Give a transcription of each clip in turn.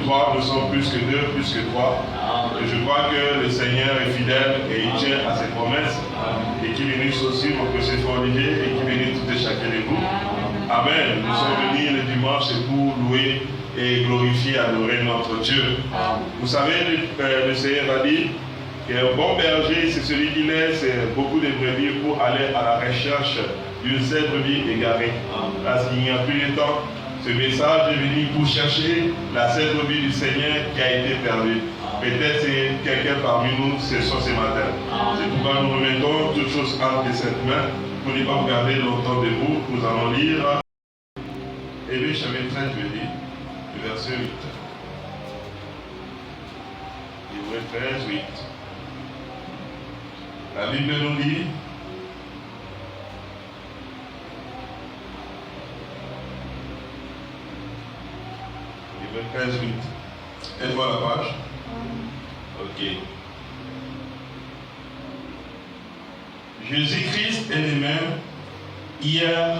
trois, nous sommes plus que deux, plus que trois. Et je crois que le Seigneur est fidèle et il tient à ses promesses. Et qu'il bénisse aussi mon précieux frère Olivier et qu'il bénisse tout et chacun de vous. Amen. Nous sommes venus le dimanche pour louer et glorifier, adorer notre Dieu. Vous savez, le Seigneur a dit qu'un bon berger, c'est celui qui laisse beaucoup de brebis pour aller à la recherche d'une seule brebis égarée. Parce qu'il n'y a plus de temps. Ce message est venu pour chercher la seule brebis du Seigneur qui a été perdue. Peut-être c'est quelqu'un parmi nous ce matin. C'est pourquoi nous remettons toutes choses entre cette main. Pour ne pas vous garder longtemps debout, nous allons lire Hébreux chapitre 13, le verset 8. Hébreux 13, 8. La Bible nous dit Hébreux 13, 8. Elle voit la page? Ok. Jésus-Christ est le même hier,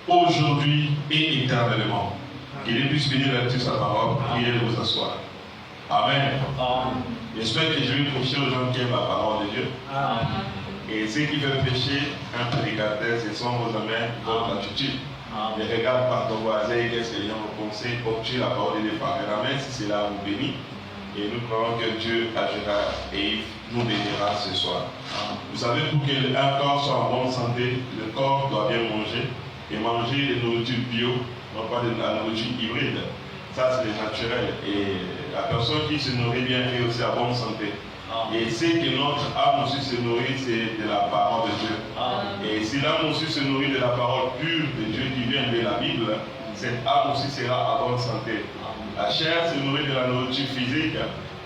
aujourd'hui et éternellement. Qu'il puisse bénir la lecture de sa parole et de vous asseoir. Amen. J'espère que je vais prêcher aux gens qui aiment la parole de Dieu. Et ceux qui veulent prêcher un prédicateur, ce sont vos amis, votre attitude. Ne regarde pas ton voisin et qu'est-ce que les gens vont penser. Portez la parole de Dieu par Amen si cela vous bénit. Et nous croyons que Dieu agira et nous bénira ce soir. Vous savez, pour qu'un corps soit en bonne santé, le corps doit bien manger. Et manger de nourriture bio, non pas de la nourriture hybride. Ça, c'est le naturel. Et la personne qui se nourrit bien est aussi en bonne santé. Et c'est que notre âme aussi se nourrit, c'est de la parole de Dieu. Et si l'âme aussi se nourrit de la parole pure de Dieu qui vient de la Bible, cette âme aussi sera en bonne santé. La chair se nourrit de la nourriture physique,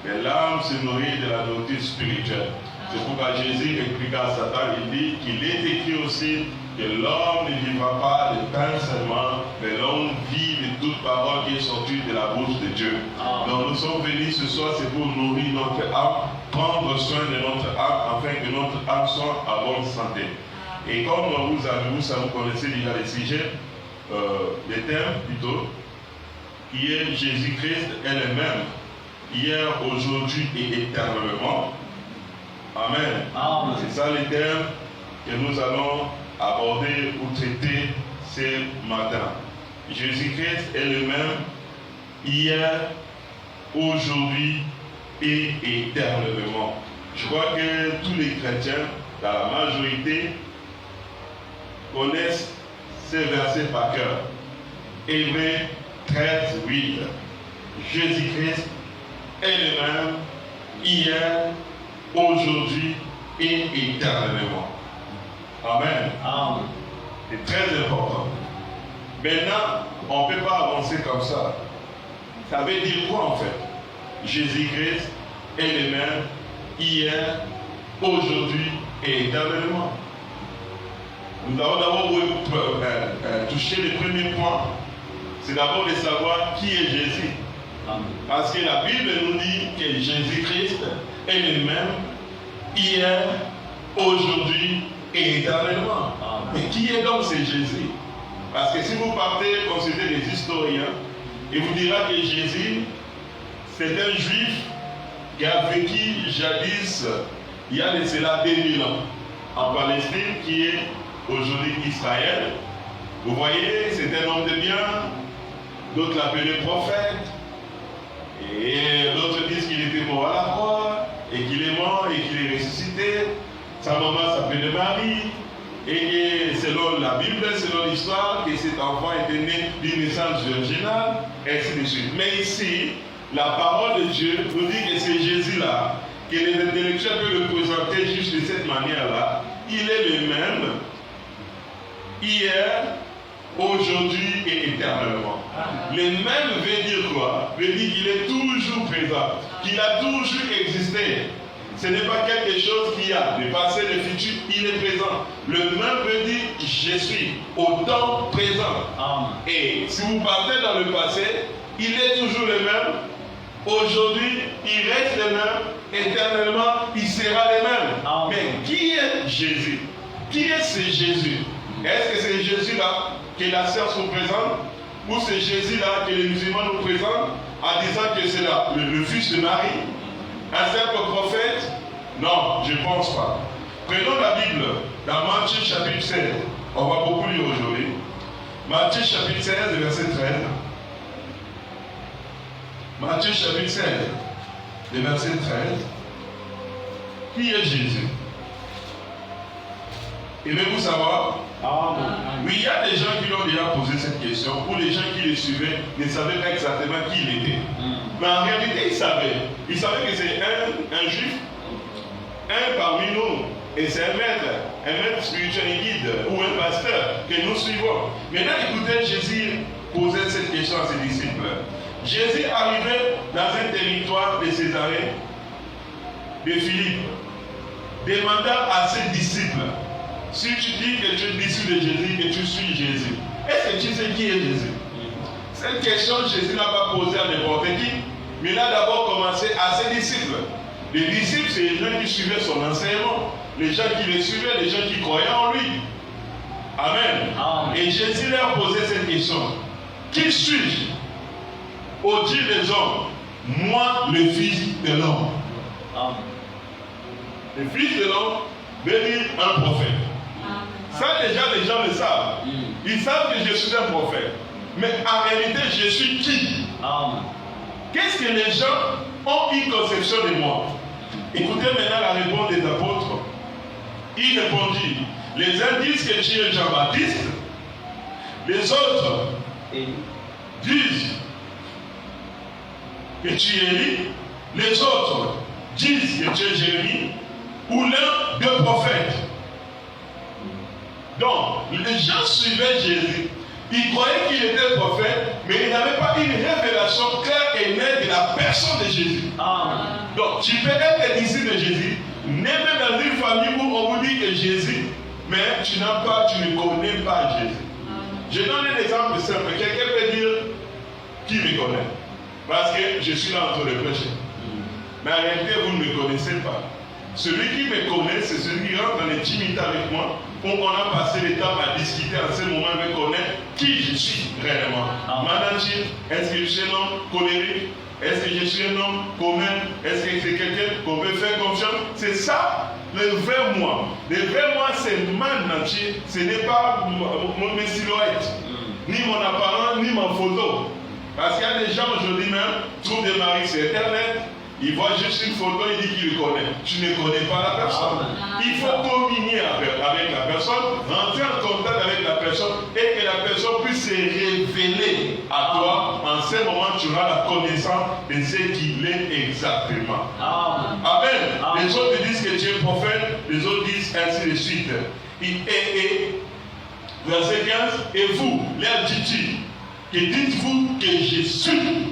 mais l'âme se nourrit de la nourriture spirituelle. C'est pourquoi Jésus expliqua à Satan, il dit qu'il est écrit aussi que l'homme ne vivra pas de pain seulement, mais l'homme vit de toute parole qui est sortie de la bouche de Dieu. Donc nous sommes venus ce soir, c'est pour nourrir notre âme, prendre soin de notre âme, afin que notre âme soit en bonne santé. Et comme vous avez vu ça, vous connaissez déjà les sujets, les thèmes plutôt, qui est Jésus-Christ est le même, hier, aujourd'hui et éternellement. Amen. C'est ça les thèmes que nous allons aborder ou traiter ce matin. Jésus-Christ est le même hier, aujourd'hui et éternellement. Je crois que tous les chrétiens, dans la majorité, connaissent ces versets par cœur. Hébreux 13, 8. Jésus-Christ est le même hier, aujourd'hui et éternellement. Amen. C'est très important. Maintenant, on ne peut pas avancer comme ça. Ça veut dire quoi en fait? Jésus-Christ est le même hier, aujourd'hui et éternellement. Nous allons d'abord toucher le premier point. C'est d'abord de savoir qui est Jésus. Parce que la Bible nous dit que Jésus-Christ est le même hier, aujourd'hui et éternellement. Mais qui est donc ce Jésus? Parce que si vous partez consulter les historiens, il vous dira que Jésus, c'est un juif qui a vécu jadis, il y a de cela 2000 ans, en Palestine, qui est aujourd'hui Israël. Vous voyez, c'est un homme de bien, d'autres l'appelaient prophète, et d'autres disent qu'il était mort à la croix, et qu'il est mort, et qu'il est ressuscité. Sa maman s'appelait Marie, et que selon la Bible, selon l'histoire, que cet enfant était né d'une naissance virginale, et ainsi de suite. Mais ici, la parole de Dieu nous dit que c'est Jésus-là, que les intellectuels peuvent le présenter juste de cette manière-là. Il est le même, hier, aujourd'hui et éternellement. Le même veut dire quoi? Veut dire qu'il est toujours présent, qu'il a toujours existé. Ce n'est pas quelque chose qui a le passé, le futur, il est présent. Le même veut dire je suis au temps présent. Et si vous partez dans le passé, il est toujours le même. Aujourd'hui, il reste le même. Éternellement, il sera le même. Mais qui est Jésus? Qui est ce Jésus? Est-ce que c'est Jésus-là que la science nous présente? Ou c'est Jésus-là que les musulmans nous présentent? en disant que c'est le fils de Marie, un simple prophète? Non, je ne pense pas. Prenons la Bible dans Matthieu chapitre 16. On va beaucoup lire aujourd'hui. Matthieu chapitre 16, verset 13. Matthieu chapitre 16, verset 13. Qui est Jésus? Aimez-vous savoir? Oui, il y a des gens qui l'ont déjà posé cette question, ou les gens qui le suivaient ne savaient pas exactement qui il était. Mais en réalité, ils savaient. Ils savaient que c'est un juif, un parmi nous, et c'est un maître spirituel et guide, ou un pasteur que nous suivons. Maintenant, écoutez, Jésus posait cette question à ses disciples. Jésus arrivait dans un territoire de Césarée, de Philippe, demandant à ses disciples, si tu dis que tu es disciple de Jésus, que tu suis Jésus, est-ce que tu sais qui est Jésus? Cette question, Jésus n'a pas posée à n'importe qui, mais il a d'abord commencé à ses disciples. Les disciples, c'est les gens qui suivaient son enseignement, les gens qui le suivaient, les gens qui croyaient en lui. Amen. Et Jésus leur a posé cette question. Qui suis-je? Au dire des hommes, moi le Fils de l'homme. Le Fils de l'homme veut dire un prophète. Ça déjà les gens le savent. Ils savent que je suis un prophète. Mais en réalité, je suis qui? Qu'est-ce que les gens ont une conception de moi? Écoutez maintenant la réponse des apôtres. Ils répondirent, les uns disent que tu es Jean-Baptiste, les autres disent que tu es Élie, les autres disent que tu es Jérémie, ou l'un des prophètes. Donc, les gens suivaient Jésus. Ils croyaient qu'il était prophète, mais ils n'avaient pas une révélation claire et nette de la personne de Jésus. Donc, tu peux être disciple de Jésus, né même dans une famille où on vous dit que Jésus, mais tu ne connais pas Jésus. Je donne un exemple simple. Quelqu'un peut dire qui me connaît, parce que je suis là en train de prêcher. Mais en réalité, vous ne me connaissez pas. Celui qui me connaît, c'est celui qui rentre dans l'intimité avec moi, où on a passé le temps à discuter en ce moment, me connaître qui je suis réellement. Managir, est-ce que je suis un homme colérique? Est-ce que je suis un homme commun? Est-ce que c'est quelqu'un qu'on peut faire confiance? C'est ça, le vrai moi. Le vrai moi, c'est man entier. Ce n'est pas mes silhouettes, ni mon apparence, ni ma photo. Parce qu'il y a des gens aujourd'hui même, trouvent des maris sur Internet, ils voient juste une photo, ils disent qu'ils le connaissent. Tu ne connais pas la personne. Il faut communier avec la personne, rentrer en contact avec la personne et que la personne puisse se révéler à toi. En ce moment, tu auras la connaissance de ce qu'il est exactement. Amen. Les autres disent que tu es prophète, les autres disent ainsi de suite. Et verset 15, et vous, leur dit-il, que dites-vous que je suis?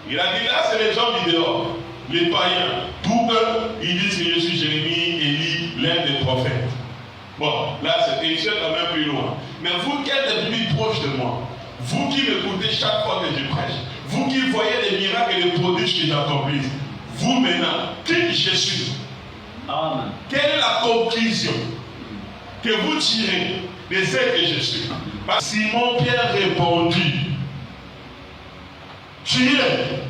Il a dit là, c'est les gens du dehors, les païens. Pour eux, ils disent que je suis Jérémie, Élie, l'un des prophètes. Bon, là, c'est une chose quand même plus loin. Mais vous qui êtes plus proche de moi, vous qui m'écoutez chaque fois que je prêche, vous qui voyez les miracles et les prodiges que j'accomplis, vous maintenant, qui je suis? Amen. Quelle est la conclusion que vous tirez de ce que je suis? Simon Pierre répondit, tu es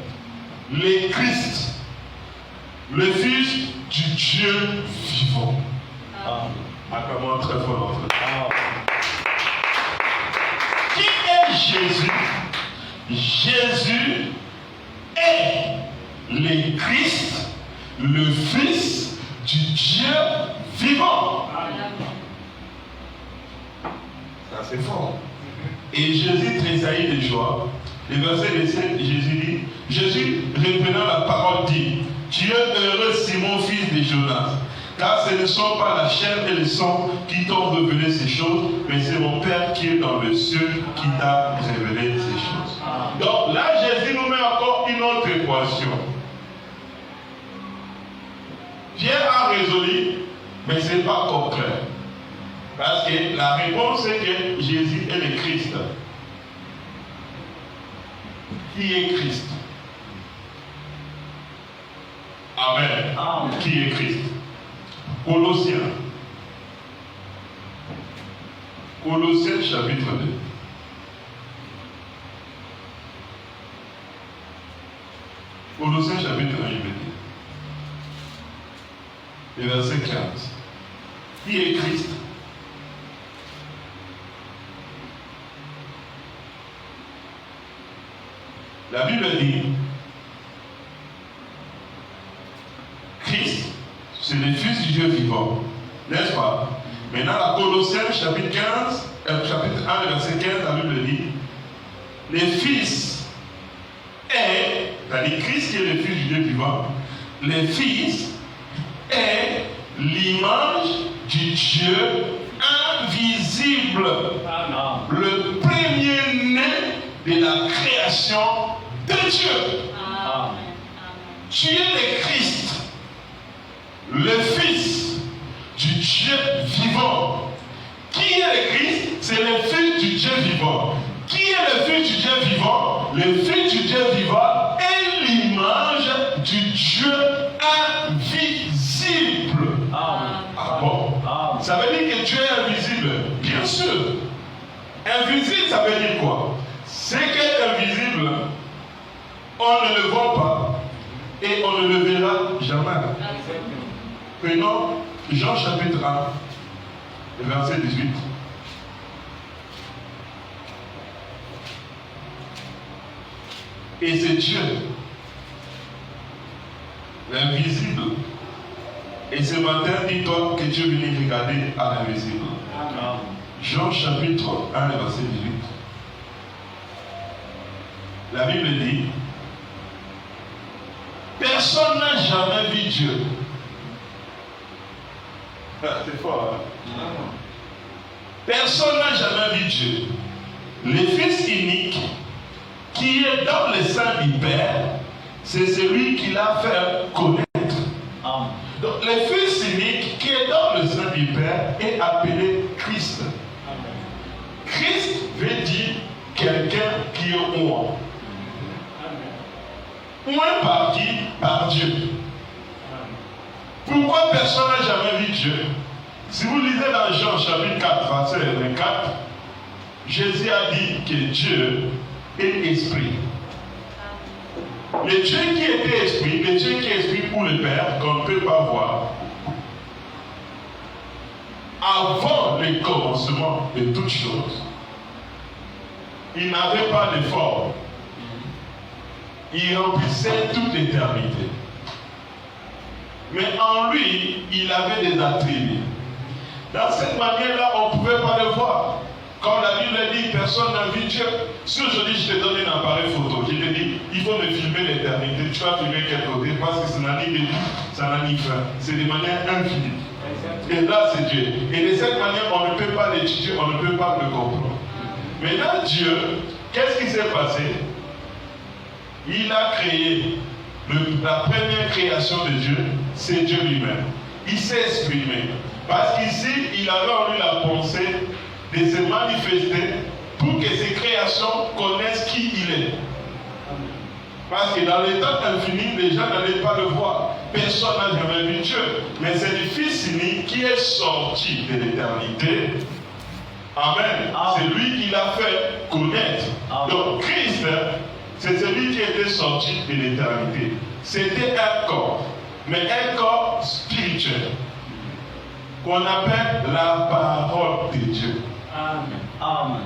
le Christ, le Fils du Dieu vivant. Acclamons très fort notre. Qui est Jésus? Jésus est le Christ, le Fils du Dieu vivant. Ça c'est fort. Et Jésus tressaillit de joie. Le verset 17, Jésus, reprenant la parole, dit, tu es heureux, Simon, fils de Jonas, car ce ne sont pas la chair et le sang qui t'ont révélé ces choses, mais c'est mon Père qui est dans le ciel qui t'a révélé ces choses. Donc là, Jésus nous met encore une autre équation. Pierre a résolu, mais ce n'est pas encore clair. Parce que la réponse c'est que Jésus est le Christ. Qui est Christ? Amen. Amen. Qui est Christ? Colossiens. Colossiens chapitre 2. le verset 15. Qui est Christ? La Bible dit, Christ, c'est le Fils du Dieu vivant, n'est-ce pas? Maintenant, la Colossiens, chapitre 1, verset 15, la Bible dit, le Fils est, c'est-à-dire Christ qui est le Fils du Dieu vivant, le Fils est l'image du Dieu invisible, le premier-né de la création de Dieu. Amen. Tu es le Christ, le Fils du Dieu vivant. Qui est le Christ? C'est le Fils du Dieu vivant. Qui est le Fils du Dieu vivant? Le Fils du Dieu vivant est l'image du Dieu invisible. Ah bon? Ça veut dire que Dieu est invisible? Bien sûr. Invisible, ça veut dire quoi? Ce qui est invisible, on ne le voit pas et on ne le verra jamais. Prenons Jean chapitre 1, verset 18. Et c'est Dieu, l'invisible. Et ce matin, dis-toi que Dieu vient regarder à l'invisible. Jean chapitre 1, verset 18. La Bible dit, personne n'a jamais vu Dieu. C'est fort, hein? Personne n'a jamais vu Dieu. Le Fils unique qui est dans le sein du Père, c'est celui qui l'a fait connaître. Donc le Fils unique qui est dans le sein du Père est appelé Christ. Christ veut dire quelqu'un qui est oint. Oint par qui? Par Dieu. Pourquoi personne n'a jamais vu Dieu? Si vous lisez dans Jean chapitre 4, verset 24, Jésus a dit que Dieu est esprit. Le Dieu qui était esprit, le Dieu qui est esprit pour le Père, qu'on ne peut pas voir, avant le commencement de toutes choses, il n'avait pas de forme. Il remplissait toute l'éternité. Mais en lui, il avait des attributs. Dans cette manière-là, on ne pouvait pas le voir. Comme la Bible dit, personne n'a vu Dieu. Si aujourd'hui je te donne un appareil photo, je te dis, il faut me filmer l'éternité, tu vas filmer quel côté? Parce que ça n'a ni début, ça n'a ni fin. C'est de manière infinie. Et là, c'est Dieu. Et de cette manière, on ne peut pas l'étudier, on ne peut pas le comprendre. Maintenant, Dieu, qu'est-ce qui s'est passé? Il a créé la première création de Dieu, c'est Dieu lui-même. Il s'est exprimé. Parce qu'ici, il avait en lui la pensée de se manifester pour que ses créations connaissent qui il est. Parce que dans le temps infini, les gens n'allaient pas le voir. Personne n'a jamais vu Dieu. Mais c'est le Fils unique qui est sorti de l'éternité. Amen. C'est lui qui l'a fait connaître. Donc Christ, c'est celui qui était sorti de l'éternité. C'était un corps, mais un corps spirituel, qu'on appelle la parole de Dieu. Amen. Amen.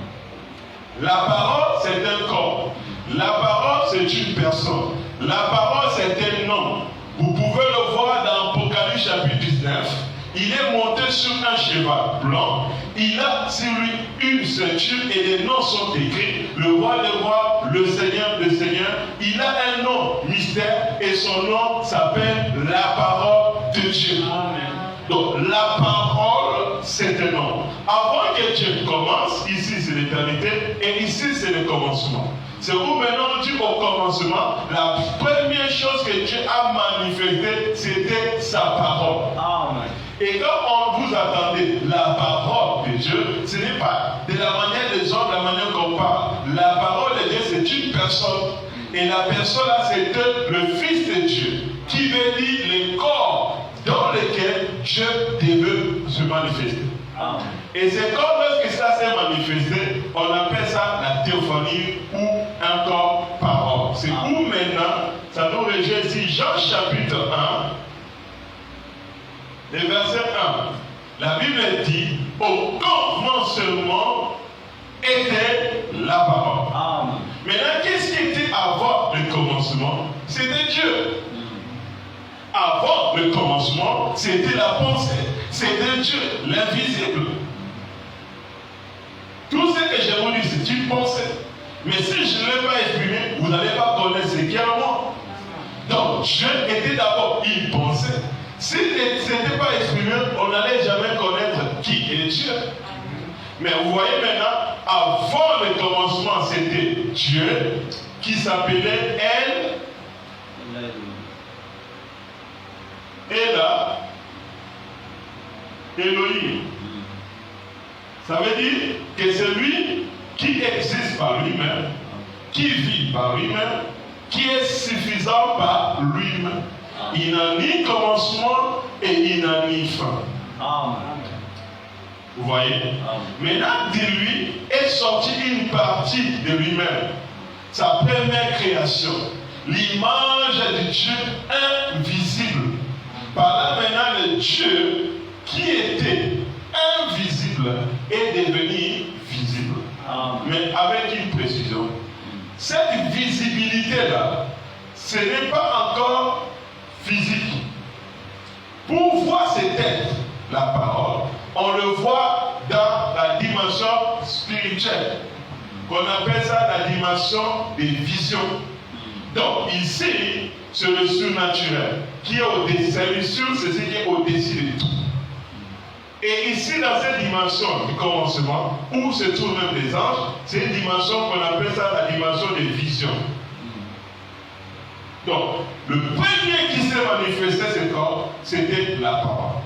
La parole, c'est un corps. La parole, c'est une personne. La parole, c'est un nom. Vous pouvez le voir dans Apocalypse chapitre 19. Il est monté sur un cheval blanc. Il a sur lui une ceinture et les noms sont écrits. Le roi des rois, le Seigneur des seigneurs. Il a un nom mystère et son nom s'appelle la parole de Dieu. Amen. Donc la parole, c'est un nom. Avant que Dieu commence, ici c'est l'éternité et ici c'est le commencement. C'est où maintenant on dit au commencement, la première chose que Dieu a manifestée, c'était sa parole. Amen. Et quand on vous attendez la parole de Dieu, ce n'est pas de la manière des hommes, de la manière qu'on parle. La parole de Dieu, c'est une personne. Et la personne là, c'était le Fils de Dieu, qui veut dire le corps dans lequel Dieu devait se manifester. Amen. Et c'est comme lorsque ça s'est manifesté, on appelle ça la théophanie ou encore parole. C'est où maintenant, ça nous rejoint ici, Jean chapitre le verset 1. La Bible dit, au commencement était la parole. Amen. Maintenant, qu'est-ce qui était avant le commencement? C'était Dieu. Avant le commencement, c'était la pensée. C'était Dieu, l'invisible. Tout ce que j'ai voulu, c'est une pensée. Mais si je ne l'ai pas exprimé, vous n'allez pas connaître ce qu'il y a en moi. Donc, Dieu était d'abord une pensée. S'il n'était pas exprimé, on n'allait jamais connaître qui est Dieu. Mais vous voyez maintenant, avant le commencement, c'était Dieu qui s'appelait Ela, Elohim. Ça veut dire que c'est lui qui existe par lui-même, qui vit par lui-même, qui est suffisant par lui-même. Il n'a ni commencement et il n'a ni fin. Amen. Vous voyez? Maintenant, de lui est sortie une partie de lui-même. Sa première création. L'image de Dieu invisible. Par là maintenant, le Dieu qui était invisible est devenu visible. Mais avec une précision. Cette visibilité-là, ce n'est pas encore physique. Pour voir cet être, la parole, on le voit dans la dimension spirituelle, qu'on appelle ça la dimension des visions. Donc ici, c'est le surnaturel qui est au-dessus, c'est ce qui est au-dessus de tout. Et ici, dans cette dimension du commencement, où se trouvent même les anges, c'est une dimension qu'on appelle ça la dimension des visions. Donc, le premier qui s'est manifesté, c'est quoi? C'était la parole.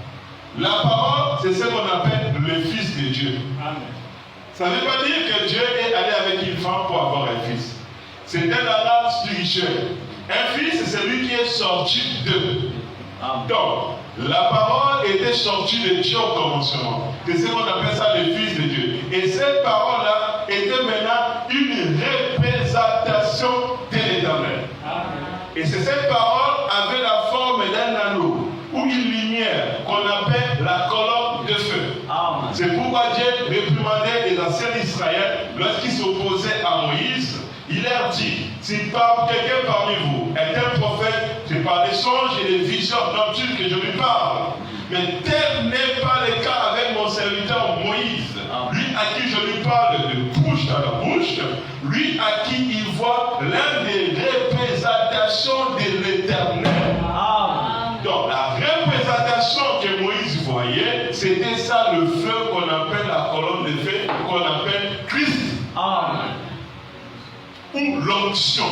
La parole, c'est ce qu'on appelle le Fils de Dieu. Amen. Ça ne veut pas dire que Dieu est allé avec une femme pour avoir un fils. C'était dans l'âme spirituelle. Un fils, c'est celui qui est sorti d'eux. Donc, la parole était sortie de Dieu au commencement. C'est ce qu'on appelle ça le Fils de Dieu. Et cette parole-là était maintenant une représentation de l'Éternel. Et c'est cette parole avait la forme d'un anneau ou une lumière qu'on appelle la colonne de feu. C'est pourquoi Dieu réprimandait les anciens d'Israël lorsqu'ils s'opposaient à Moïse. Il leur dit, si quelqu'un parmi vous est un prophète, c'est par les songes et les visions nocturnes que je lui parle. Mais tel n'est pas le cas avec mon serviteur Moïse. Lui à qui je lui parle de bouche dans la bouche, lui à qui il voit l'un des représentations de l'Éternel. Donc la représentation que Moïse voyait, c'était ça le feu qu'on appelle la colonne de feu, qu'on appelle Christ. Ou l'onction.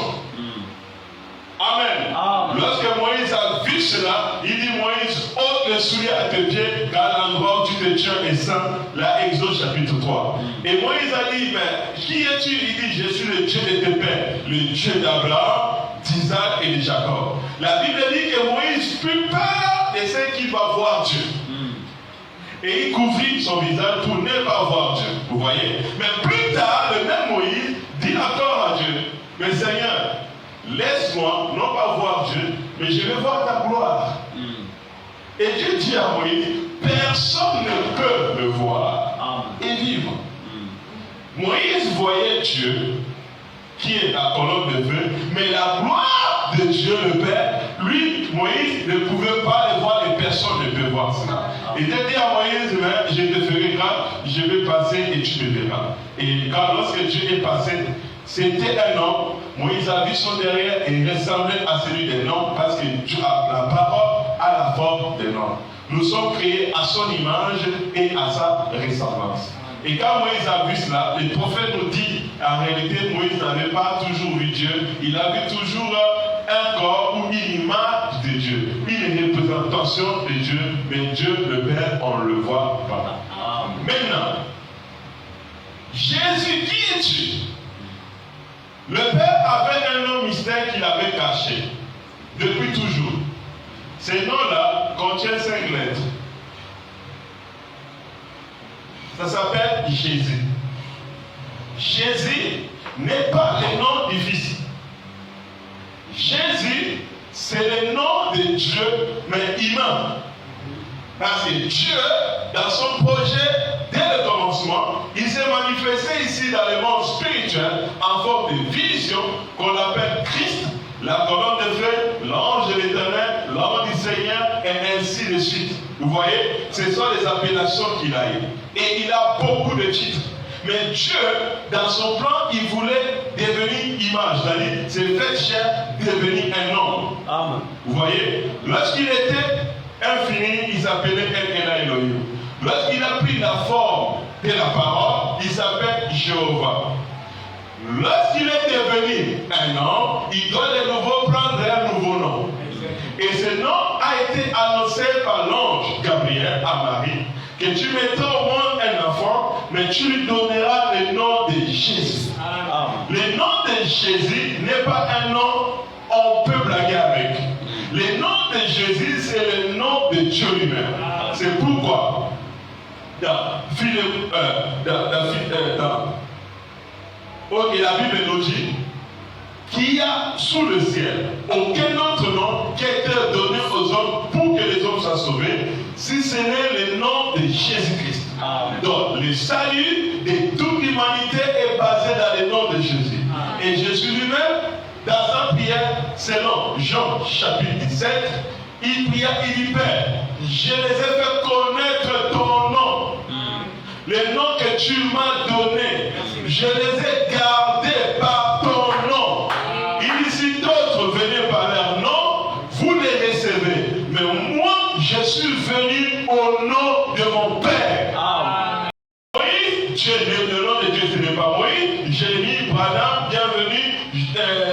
Amen. Lorsque Moïse a vu cela, il dit Moïse, ôte le soulier à tes pieds, car l'endroit où tu te tiens est saint. Là, Exode chapitre 3. Et Moïse a dit, mais qui es-tu? Il dit, je suis le Dieu de tes pères, le Dieu d'Abraham, d'Isaac et de Jacob. La Bible dit que Moïse put peur de ce qu'il va voir Dieu. Et il couvrit son visage pour ne pas voir Dieu. Vous voyez? Mais plus tard, le même Moïse dit encore à Dieu, mais Seigneur, laisse-moi non pas voir Dieu, mais je vais voir ta gloire. Et Dieu dit à Moïse, personne ne peut le voir et vivre. Moïse voyait Dieu, qui est la colonne de feu, mais la gloire de Dieu le Père, lui, Moïse, ne pouvait pas le voir et personne ne peut voir cela. Et Dieu dit à Moïse, mais je te ferai grâce, je vais passer et tu me verras. Et quand lorsque Dieu est passé, c'était un homme. Moïse a vu son derrière et il ressemblait à celui d'un homme parce que Dieu a la parole à la forme d'un homme. Nous sommes créés à son image et à sa ressemblance. Et quand Moïse a vu cela, le prophète nous dit, en réalité, Moïse n'avait pas toujours vu Dieu. Il avait toujours un corps ou une image de Dieu, une représentation de Dieu, mais Dieu le Père, on ne le voit pas. Maintenant, Jésus, qui es-tu? Le Père avait un nom mystère qu'il avait caché depuis toujours. Ce nom-là contient 5 lettres. Ça s'appelle Jésus. Jésus n'est pas le nom du Fils. Jésus, c'est le nom de Dieu, mais humain. Parce que Dieu, dans son projet, dès le commencement, il s'est manifesté ici dans le monde spirituel en forme de vision qu'on appelle Christ, la colonne de feu, l'ange de l'Éternel, l'homme du Seigneur, et ainsi de suite. Vous voyez, ce sont les appellations qu'il a eues. Et il a beaucoup de titres. Mais Dieu, dans son plan, il voulait devenir image. C'est-à-dire, c'est fait chair, devenir un homme. Amen. Vous voyez, lorsqu'il était infini, il s'appelait El Elohim. Lorsqu'il a pris la forme de la parole, il s'appelle Jéhovah. Lorsqu'il est devenu un homme, il doit de nouveau prendre un nouveau nom. Et ce nom a été annoncé par l'ange Gabriel à Marie, que tu mettras au monde un enfant, mais tu lui donneras le nom de Jésus. Le nom de Jésus n'est pas un nom on peut blaguer avec. Le nom de Jésus, c'est le nom de Dieu lui-même. C'est pourquoi et la Bible nous dit qu'il y a sous le ciel aucun autre nom qui a été donné aux hommes pour que les hommes soient sauvés, si ce n'est le nom de Jésus-Christ. Donc le salut de toute l'humanité est basé dans le nom de Jésus. Et Jésus lui-même, dans sa prière, selon Jean chapitre 17, il pria, il dit, Père, je les ai fait connaître ton nom. Le nom que tu m'as donné, je les ai gardés par ton nom. Il dit, si d'autres venaient par leur nom, vous les recevez. Mais moi, je suis venu au nom de mon Père. Moïse, le nom de Dieu, ce n'est pas Moïse. Jérémie, Branham, bienvenue,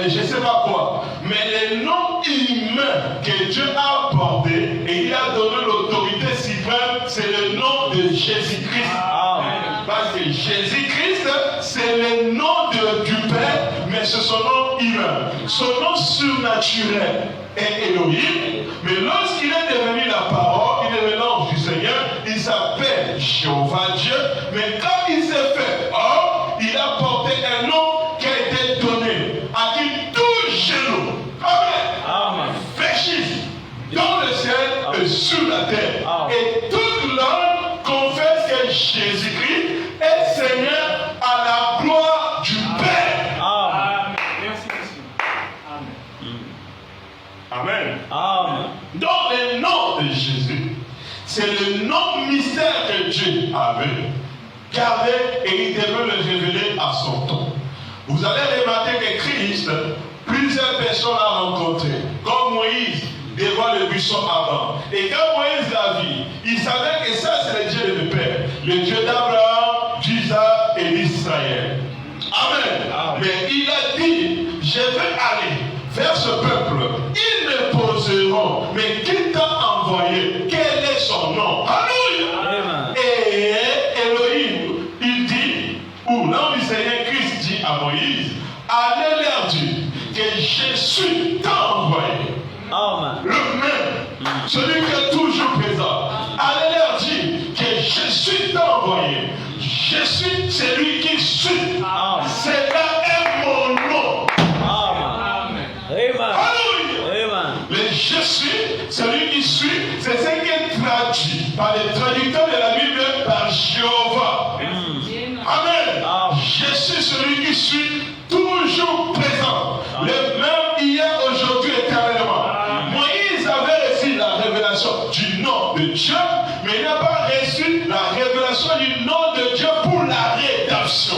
je ne sais pas quoi. Mais le nom humain que Dieu a porté, et il a donné l'autorité suprême, c'est le nom de Jésus-Christ. Parce que Jésus-Christ, c'est le nom du Père, mais c'est son nom humain. Son nom surnaturel est Elohim, mais lorsqu'il est devenu la parole, il est le nom du Seigneur, il s'appelle Jéhovah Dieu, mais quand il s'est fait homme, il a porté un nom qui a été donné à qui tout genou, Amen, fléchisse dans le ciel et sur la terre. Et toute langue confesse que Jésus-Christ est Seigneur à la gloire du Père. Amen. Merci, monsieur. Amen. Amen. Donc le nom de Jésus, c'est le nom mystère que Dieu avait gardé et il devait le révéler à son temps. Vous allez remarquer que Christ, plusieurs personnes l'ont rencontré, comme Moïse devant le buisson ardent. Et quand Moïse l'a vu, il savait que ça c'est le Dieu de mes pères, le Dieu d'Abraham, d'Isaac et d'Israël. Amen. Mais il a dit, je vais aller vers ce peuple. Ils me poseront, mais qui t'a envoyé? Quel est son nom? Alléluia. Et Elohim, il dit, ou l'homme du Seigneur Christ dit à Moïse, allez leur dire que Jésus t'a envoyé. Le même, celui qui est toujours présent. Allez leur dire que Jésus t'a envoyé. Jésus, c'est lui qui suit. C'est là mon nom. Amen. Alléluia. Le Jésus, celui qui suit, c'est ce qui est traduit par les traducteurs de la Bible par Jéhovah. Amen. Jésus, celui qui suit, toujours présent. Le même hier, aujourd'hui, éternellement. Moïse avait reçu la révélation du nom de Dieu, mais il n'a pas reçu la révélation du nom de Dieu pour la rédemption.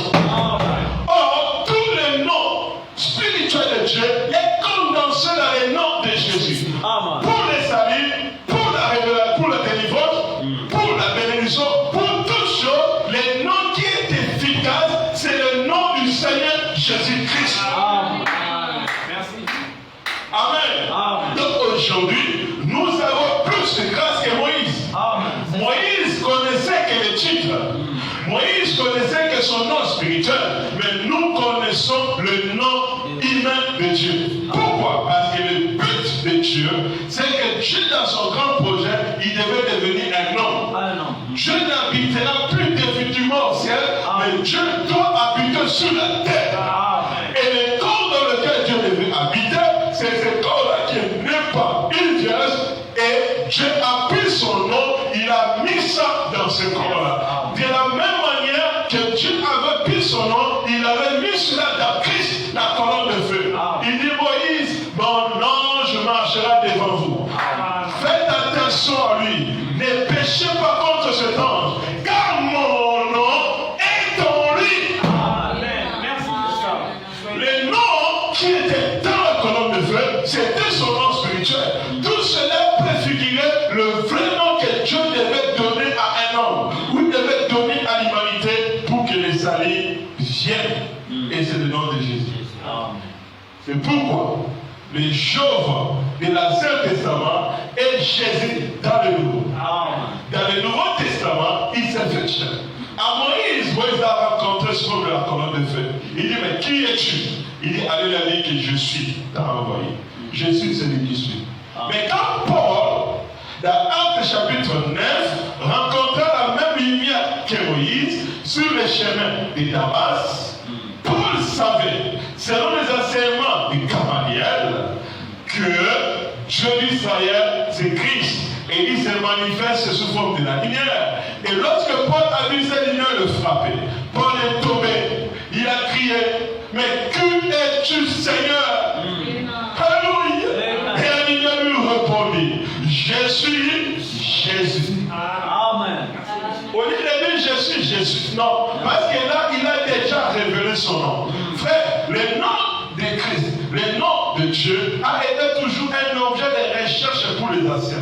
Or, tous les noms spirituels de Dieu est condensé dans les noms de Jésus. Pour le salut, pour la révélation, pour la délivrance, pour la bénédiction, pour toutes choses, les noms qui est efficace, c'est le nom du Seigneur Jésus-Christ. Merci. Amen. Donc aujourd'hui, nous avons plus de grâce que Moïse. Moïse connaissait que le titre. Moïse connaissait que son nom spirituel, mais nous connaissons le nom humain de Dieu. Pourquoi? Parce que le but de Dieu, c'est que Dieu, dans son grand projet, il devait devenir un homme. Dieu n'habitera plus définitivement au ciel, mais Dieu doit habiter sur la terre. Et le corps dans lequel Dieu devait habiter, c'est ce corps-là qui n'est pas une vierge, et Dieu a pris son nom, il avait pris son nom, il avait mis sur la Christ, la colonne de feu. Il dit Moïse, mon ange marchera devant vous. Faites attention à lui. Ne péchez pas contre cet ange, car mon nom est en lui. Le nom qui était dans la colonne de feu, c'était son nom spirituel. Tout cela préfigurait le vrai nom que Dieu devait donner à un homme, ou il devait donner à l'humanité pour que les salut viennent. Et c'est le nom de Jésus. C'est pourquoi le chauve de l'Ancien Testament est Jésus dans le Nouveau. Dans le Nouveau Testament, il s'est fait chair. À Moïse, Moïse a rencontré sur la colonne de feu. Il dit, mais qui es-tu? Il dit, allez leur dire que je suis, t'as envoyé. Je suis celui qui suis. Mais quand Paul, dans Actes chapitre 9, rencontra la même lumière que Moïse sur le chemin de Damas, Paul savait, selon les enseignements de Gamaliel, que Dieu d'Israël, c'est Christ. Et il se manifeste sous forme de la lumière. Et lorsque Paul a vu cette lumière le frapper, Paul est tombé. Il a crié, mais qui es-tu, Seigneur? Alléluia. Et la lumière lui répondit, je suis Jésus. Amen. Au lieu de dire je suis Jésus, non, parce que là, il a déjà révélé son nom. Frère, le nom de Christ, le nom de Dieu a été toujours un objet de recherche pour les anciens.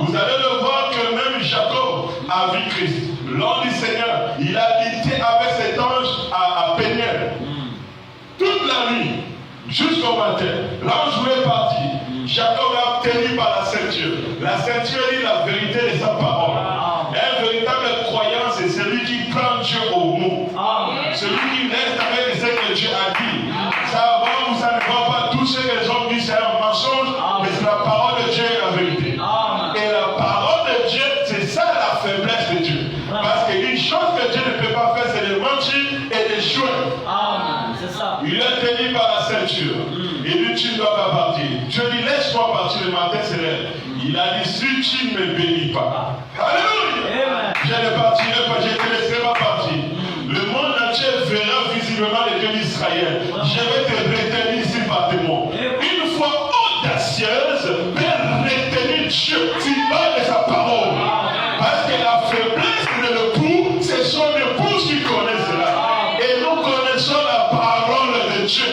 Vous allez le voir que même Jacob a vu Christ. L'homme du Seigneur, il a lutté avec cet ange à Péniel. Toute la nuit, jusqu'au matin, l'ange est parti. Jacob a tenu par la ceinture. La ceinture dit la vérité de sa parole. Un véritable croyant, c'est celui qui prend Dieu au mot. Celui qui reste avec ce que Dieu a dit. Ça va ou ça ne va pas, tout ce que les hommes disent, c'est un mensonge, mais c'est la parole de Dieu et la vérité. Et la parole de Dieu, c'est ça la faiblesse de Dieu. Parce qu'une chose que Dieu ne peut pas faire, c'est de mentir et de jouer. Il est tenu par la ceinture. Il dit, tu ne dois pas partir. Dieu dit, laisse-moi partir le matin, c'est l'heure. Il a dit, si tu ne me bénis pas. Alléluia. Je ne partirai pas, je ne te laisserai pas partir. Le monde entier verra visiblement les dieux d'Israël. Je vais te retenir ici par témoin. Une foi audacieuse peut retenir Dieu. Tu parles de sa parole. Parce que la faiblesse de l'époux, c'est son épouse qui connaît cela. Et nous connaissons la parole de Dieu.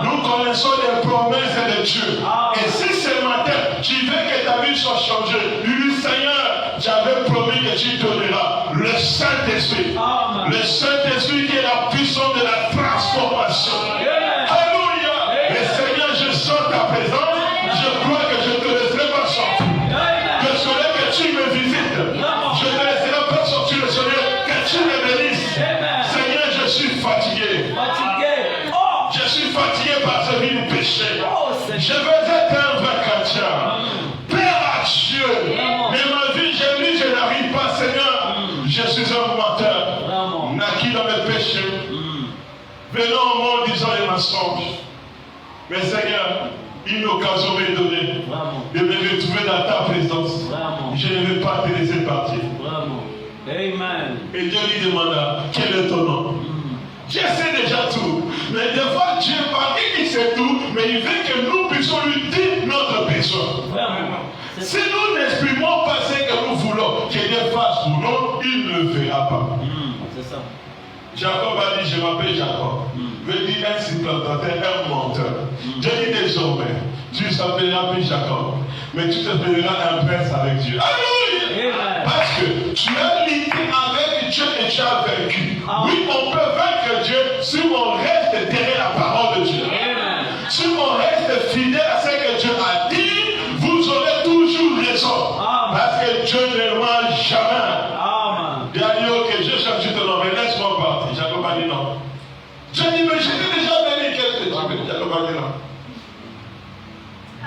Nous connaissons les promesses de Dieu. Et si ce matin, tu veux que ta vie soit changée, lui dis, Seigneur, j'avais promis que tu donneras le Saint-Esprit. Le Saint-Esprit qui est la puissance de la transformation. Alléluia. Et Seigneur, je sens ta présence. Je crois que je ne te laisserai pas sortir. Le soleil que tu me visites, je ne te laisserai pas sortir. Le soleil que tu me bénisses. Seigneur, je suis fatigué. Je suis fatigué par ce vie du péché. Je veux être un vrai chrétien. Père à Dieu. Mais ma vie, je n'arrive pas, Seigneur. Je suis un menteur. Naquis dans mes péchés. Venons au monde disant les mensonges. Mais Seigneur, une occasion m'est donnée de me retrouver dans ta présence. Je ne vais pas te laisser partir. Amen. Et Dieu lui demanda, quel est ton nom? Je sais déjà tout. Mais des fois, Dieu parle, il sait tout, mais il veut que nous puissions lui dire notre besoin. Si nous n'exprimons pas ce que nous voulons, que Dieu fasse pour nous, il ne le verra pas. C'est ça. Jacob a dit, je m'appelle Jacob. Veut dire un supplantateur, un menteur. Dieu dit désormais, tu s'appelleras plus Jacob, mais tu t'appelleras un prince avec Dieu. Alléluia! Parce que tu as lutté avec Dieu et tu as vaincu. Oui, on peut vaincre Dieu si on reste derrière la parole de Dieu. Si on reste fidèle à ce que Dieu a dit, vous aurez toujours raison. Parce que Dieu ne ment jamais. Bien dit, ok, je cherche ton nom, mais laisse-moi partir. Jacob a dit non. Dieu dit, mais je t'ai déjà béni, qu'est-ce que tu veux? Jacob a dit non.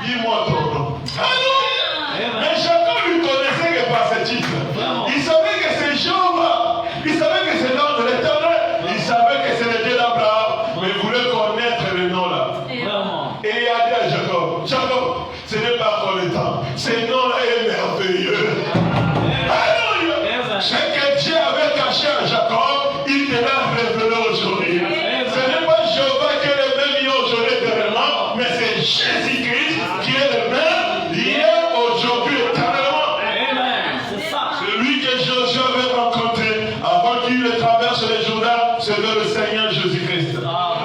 Dis-moi ton nom. Alléluia. Mais Jacob lui connaissait que par ce titre. Il savait que c'est Jéhovah. Il savait que c'est l'homme de l'Éternel. Il savait Seigneur Jésus-Christ.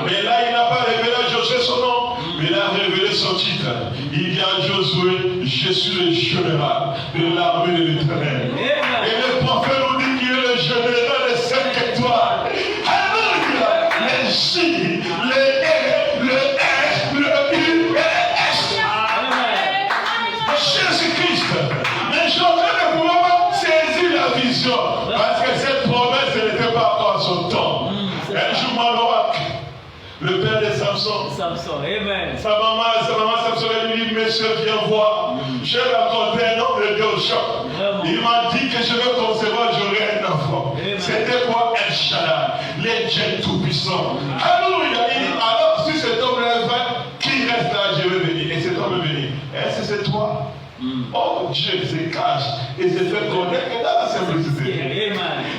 Mais là, il n'a pas révélé à Josué son nom, mais il a révélé son titre. Il dit à Josué, je suis le général de l'armée de l'Éternel. Et le prophète nous dit qu'il est le général des 5 étoiles. Alléluia! Les J, les E, le S, le U et le S. Jésus-Christ. Mais Josué ne pouvait pas saisir la vision. Parce que cette promesse n'était pas encore à son temps. Un jour, Manoach, le père de Samson. Amen. Sa maman Samson, elle lui dit, monsieur, viens voir. J'ai raconté un homme de Dieu au champ. Il m'a dit que je vais concevoir, j'aurai un enfant. C'était quoi El Shaddai, les dieux tout-puissants. Alléluia. Il dit, alors si cet homme est vrai, qui reste là, je vais venir. Et cet homme est venu. Est-ce que c'est toi? Oh, Dieu se cache et se fait connaître dans la simplicité.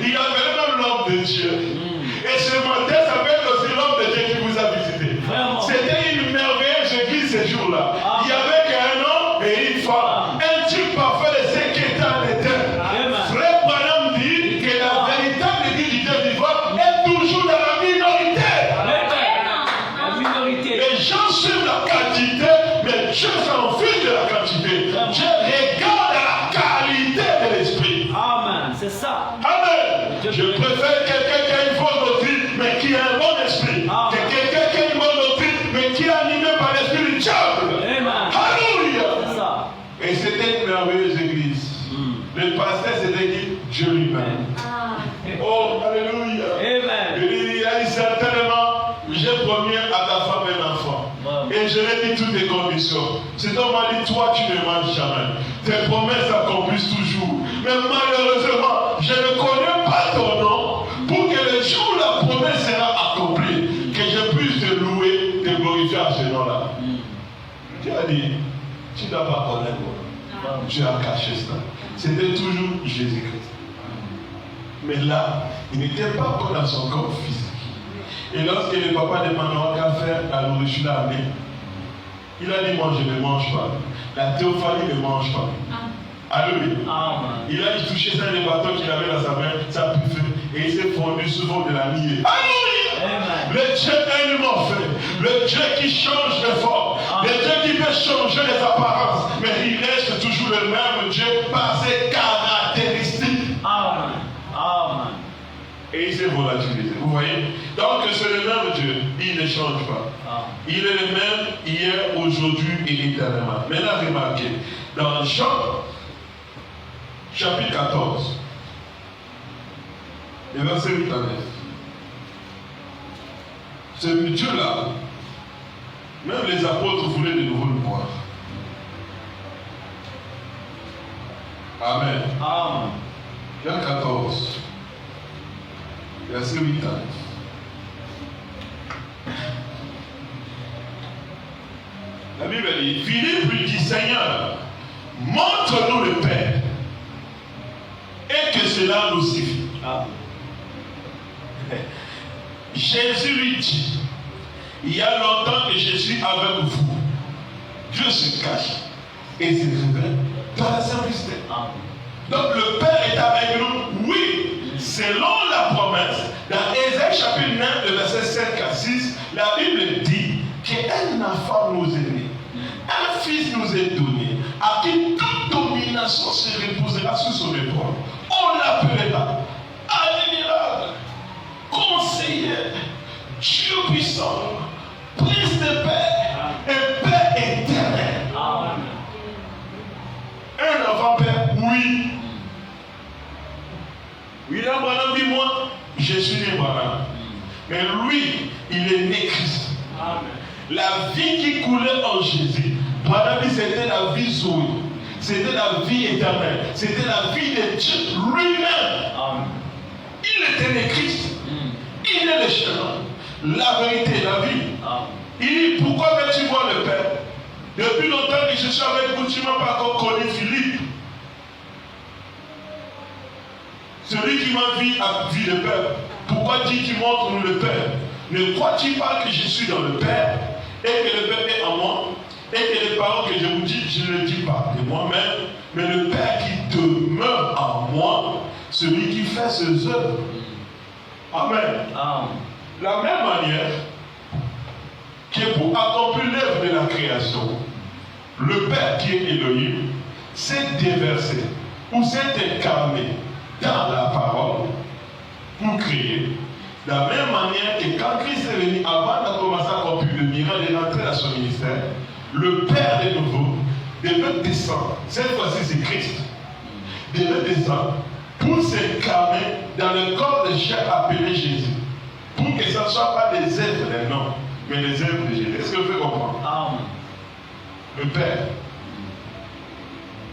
Il appelle même l'homme de Dieu. Et ce matin s'appelle aussi l'homme de Dieu qui vous a visité. C'était une merveilleuse église ce jour-là. Il y avait qu'un homme et une femme. Un type parfait de ce qui est en éternel. Frère Branham dit que la véritable église du Dieu vivant est toujours dans la minorité. Les gens suivent la quantité, mais Dieu s'en fiche de la quantité. Dieu regarde la qualité de l'esprit. Amen. C'est ça. Amen. Je préfère quelqu'un qui a une bonne doctrine, mais qui a un bon esprit, que quelqu'un qui a une bonne doctrine, mais qui est animé par l'esprit du diable. Alléluia. Et c'était une merveilleuse église. Le pasteur, c'était qui? Dieu lui-même. Oh, alléluia. Il a dit certainement, j'ai promis à ta femme un enfant. Et je lui ai dit toutes les conditions. Cet homme m'a dit, toi, tu ne manges jamais. Tes promesses s'accomplissent toujours. Mais malheureusement, je ne connais pas ton nom pour que le jour où la promesse sera accomplie, que je puisse te louer, te glorifier à ce nom-là. Dieu a dit, tu ne dois pas connaître mon nom. Dieu a caché cela. C'était toujours Jésus-Christ. Mais là, il n'était pas bon dans son corps physique. Et lorsque le papa de Manoach a fait la nourriture d'armée, il a dit, moi je ne mange pas. La théophanie ne mange pas. Alléluia. Il a touché ça des bâtons qu'il avait dans sa main, ça a pu faire, et il s'est fondu souvent de la liée. Alléluia. Le Dieu tellement fait, le Dieu qui change de forme, le Dieu qui peut changer les apparences, mais il reste toujours le même Dieu par ses caractéristiques. Et il s'est volatilisé. Vous voyez? Donc c'est le même Dieu. Il ne change pas. Il est le même hier, aujourd'hui et éternellement. Maintenant, remarquez. Dans Jean, chapitre 14, le verset 8 à 9. Ce Dieu-là, même les apôtres voulaient de nouveau le voir. Amen. Jean 14. Verset 8 à 9. La Bible dit, Philippe lui dit, Seigneur, montre-nous le Père, et que cela nous suffit. Jésus lui dit, il y a longtemps que je suis avec vous. Dieu se cache et se révèle dans la simplicité. Donc le Père est avec nous, oui. Selon la promesse, dans Ésaïe chapitre 9, le verset 5 à 6, la Bible dit qu'un enfant nous est né, un fils nous est donné, à qui toute domination se reposera sur son épaule. On l'appellera admirable, conseiller, Dieu puissant, prince de paix et paix éternelle. Un enfant père, oui. William Branham dit, moi, je suis né Branham. Mais lui, il est né Christ. La vie qui coulait en Jésus, Branham dit, c'était la vie Zoé. C'était la vie éternelle. C'était la vie de Dieu lui-même. Il était né Christ. Il est le chemin, la vérité, la vie. Il dit, pourquoi veux-tu voir le Père? Depuis longtemps que je suis avec vous, tu ne m'as pas encore connu Philippe. Celui qui m'a vu a vu le Père. Pourquoi dis-tu montre-nous le Père? Ne crois-tu pas que je suis dans le Père et que le Père est en moi et que les paroles que je vous dis, je ne les dis pas de moi-même, mais le Père qui demeure en moi, celui qui fait ses œuvres. Amen. la même manière que pour accomplir l'œuvre de la création, le Père qui est Elohim s'est déversé ou s'est incarné dans la parole pour créer. De la même manière que quand Christ est venu, avant de commencer à accomplir le miracle et d'entrer dans son ministère, le Père de nouveau devait descendre. Cette fois-ci, c'est Christ. Devait descendre pour s'incarner dans le corps de chair appelé Jésus. Pour que ce ne soit pas des êtres des noms, mais des êtres de Jésus. Est-ce que vous pouvez comprendre? Amen. Le Père.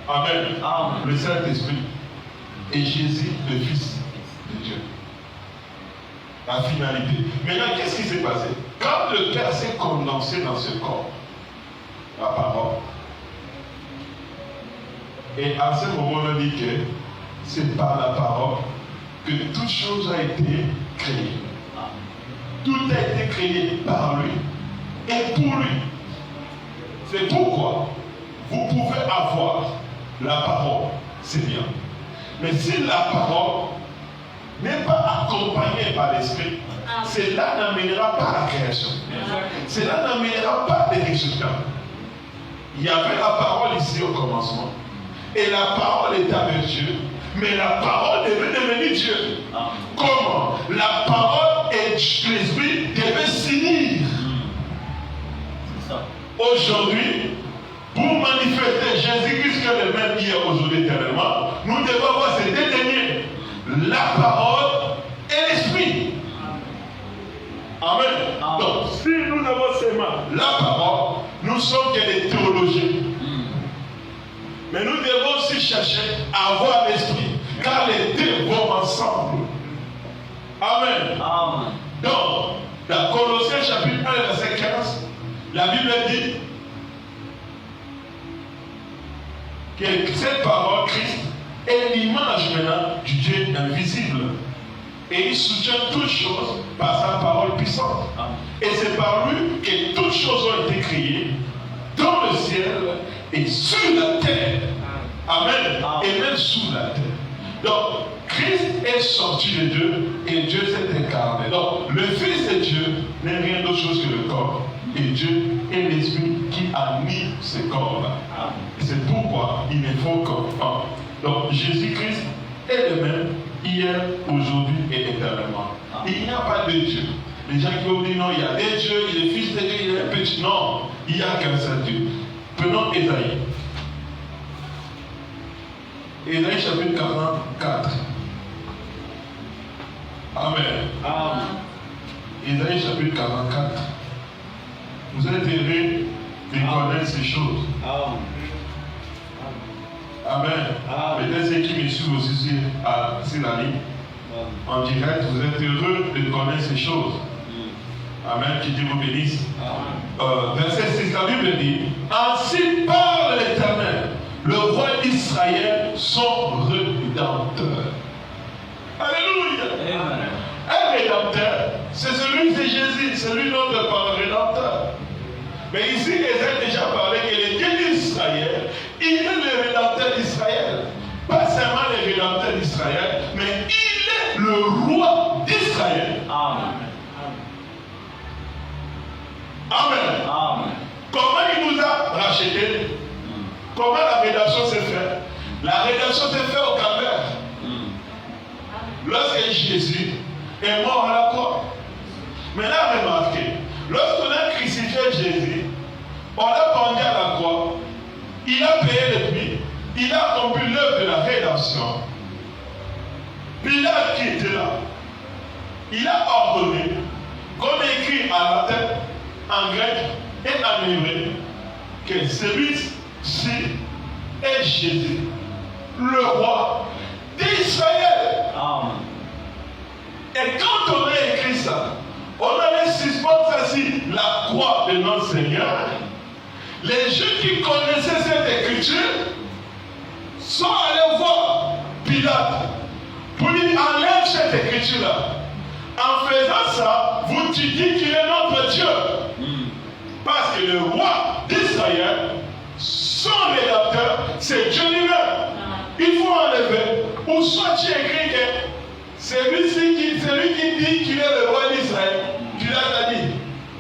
Amen. Amen. Le Saint-Esprit. Et Jésus, le Fils de Dieu. La finalité. Maintenant, qu'est-ce qui s'est passé? Quand le Père s'est condensé dans ce corps, la parole, et à ce moment, on a dit que c'est par la parole que toute chose a été créée. Tout a été créé par lui et pour lui. C'est pourquoi vous pouvez avoir la parole, c'est bien. Mais si la parole n'est pas accompagnée par l'esprit, cela n'amènera pas la création. Cela n'amènera pas les résultats. Il y avait la parole ici au commencement. Et la parole était avec Dieu. Mais la parole devait devenir Dieu. Comment? La parole et l'esprit devaient s'unir. Aujourd'hui, pour manifester Jésus-Christ qui est le même hier, aujourd'hui, éternellement, nous devons avoir ces deux derniers. La parole et l'esprit. Amen. Donc, si nous avons seulement la parole, nous sommes que des théologiens. Mais nous devons aussi chercher à avoir l'esprit, car les deux vont ensemble. Amen. Amen. Donc, dans Colossiens chapitre 1, verset 15, la Bible dit que cette parole, Christ, est l'image maintenant du Dieu invisible. Et il soutient toutes choses par sa parole puissante. Et c'est par lui que toutes choses ont été créées dans le ciel et sur la terre. Amen. Et même sous la terre. Donc, Christ est sorti de Dieu et Dieu s'est incarné. Donc, le Fils de Dieu n'est rien d'autre chose que le corps. Et Dieu est l'Esprit qui anime ce corps-là. C'est pourquoi il est fort comme un. Donc, Jésus-Christ est le même hier, aujourd'hui et éternellement. Il n'y a pas de Dieu. Les gens qui vont dire non, il y a des dieux, il est fils de Dieu, il est petit. Non, il n'y a qu'un seul Dieu. Prenons Ésaïe. Ésaïe chapitre 44. Amen. Amen. Ésaïe chapitre 44. Vous êtes heureux de connaître ces choses. Amen. Amen. Peut-être ceux qui me suivent aussi sur la ligne, en direct, vous êtes heureux de connaître ces choses. Amen. Que Dieu vous bénisse. Verset 6, la Bible dit: ainsi parle l'Éternel, le roi d'Israël, son rédempteur. Alléluia. Amen. Un rédempteur, c'est celui de Jésus, celui notre par rédempteur. Mais ici, Ésaïe a déjà parlé que le Dieu d'Israël, il est le rédempteur d'Israël. Pas seulement le rédempteur d'Israël, mais il est le roi d'Israël. Amen. Amen. Amen. Comment il nous a rachetés? Comment la rédemption s'est faite? La rédemption s'est faite au Calvaire. Lorsque Jésus est mort à la croix. Maintenant, remarquez, lorsqu'on a crucifié Jésus, on l'a pendu à la croix, il a payé le prix, il a accompli l'œuvre de la rédemption. Pilate qui était là, il a ordonné, comme écrit en latin, en grec et en hébreu, que celui-ci est Jésus, le roi d'Israël. Amen. Et quand on a écrit ça, on allait suspendre ainsi la croix de notre Seigneur. Les Juifs qui connaissaient cette écriture sont allés voir Pilate pour lui enlève cette écriture-là. En faisant ça, vous tu dis qu'il est notre Dieu. Parce que le roi d'Israël, son rédempteur, c'est Dieu lui-même. Il faut enlever, ou soit tu écris que Celui qui dit qu'il est le roi d'Israël, tu l'as dit.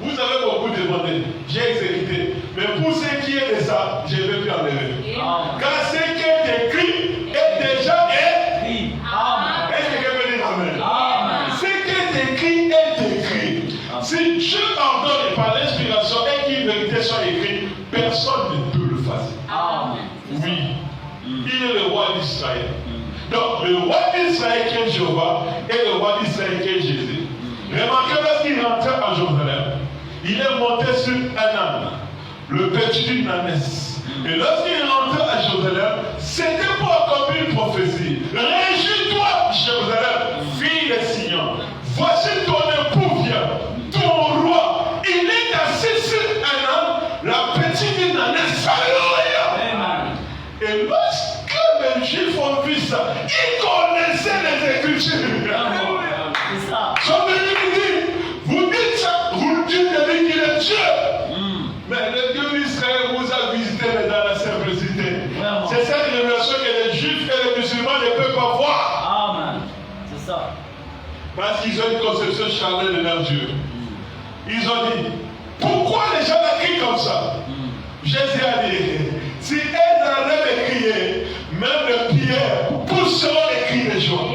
Vous avez beaucoup demandé, j'ai exécuté. Mais pour ce qui est de ça, je ne vais plus enlever. Car ce qui est écrit est déjà écrit. Est-ce que quelqu'un peut dire amen? Ce qui est écrit est écrit. Si Dieu ordonne par l'inspiration et qu'une vérité soit écrite, personne ne peut le faire. Oui, il est le roi d'Israël. Donc, le roi d'Israël qui est Jéhovah et le roi d'Israël qui est Jésus. Remarquez, lorsqu'il rentrait à Jérusalem, il est monté sur un âne, le petit d'une ânesse. Et lorsqu'il rentrait à Jérusalem, c'était pour accomplir une prophétie. Réjouis-toi, Jérusalem, fille de Sion. Voici ton époux vient, ton roi. Il est assis sur un âne, la petite d'une ânesse. Alléluia. Et lorsque les Juifs ont vu ça, ils connaissaient les Écritures. Sont venus lui dire, vous dites ça, vous dites qu'il est Dieu. Mais le Dieu d'Israël vous a visité dans la simplicité. C'est cette révélation que les Juifs et les musulmans ne peuvent pas voir. Amen. C'est ça. Parce qu'ils ont une conception charnelle de leur Dieu. Ils ont dit, pourquoi les gens crient comme ça? Jésus a dit, si elles arrêtent de crier, même les pierres pousseront les cris de joie.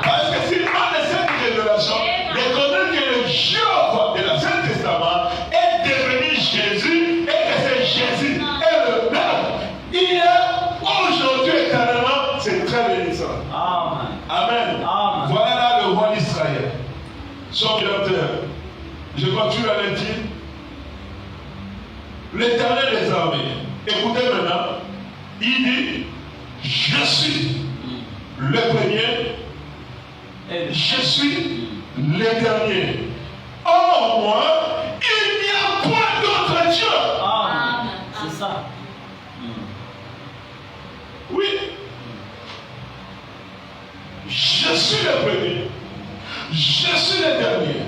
Parce que s'ils ont de cette révélation, de connaître que le Jéhovah de l'Ancien Testament est devenu Jésus et que c'est Jésus est le Père. Il est aujourd'hui éternellement, c'est très bénissant. Amen. Voilà là le roi d'Israël, son créateur. Je continue à le dire. L'Éternel des armées. Écoutez maintenant. Il dit, je suis le premier, je suis le dernier. Or moi, il n'y a point d'autre Dieu. C'est ça. Oui. Je suis le premier, je suis le dernier.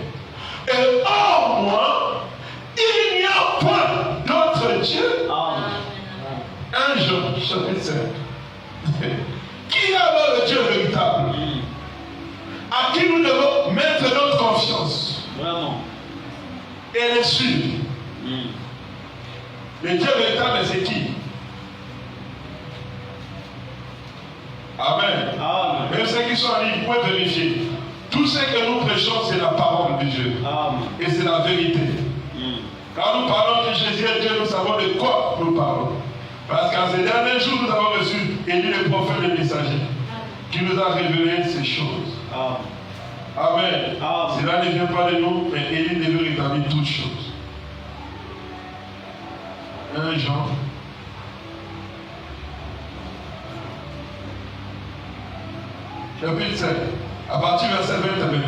Et hors moi, il n'y a point d'autre Dieu. 1 Jean, chapitre 5. Qui est alors le Dieu véritable? À qui nous devons mettre notre confiance? Vraiment. Et le suivre. Le Dieu véritable, c'est qui? Amen. Même ceux qui sont en ligne, vous pouvez vérifier. Tout ce que nous prêchons, c'est la parole de Dieu. Et c'est la vérité. Quand nous parlons que Jésus est Dieu, nous savons de quoi nous parlons. Parce qu'en ces derniers jours, nous avons reçu Élie le prophète et le messager qui nous a révélé ces choses. Amen. Cela ne vient pas de nous, mais Élie devait rétablir toutes choses. 1 Jean. Chapitre 5, à partir du verset 20 à 21.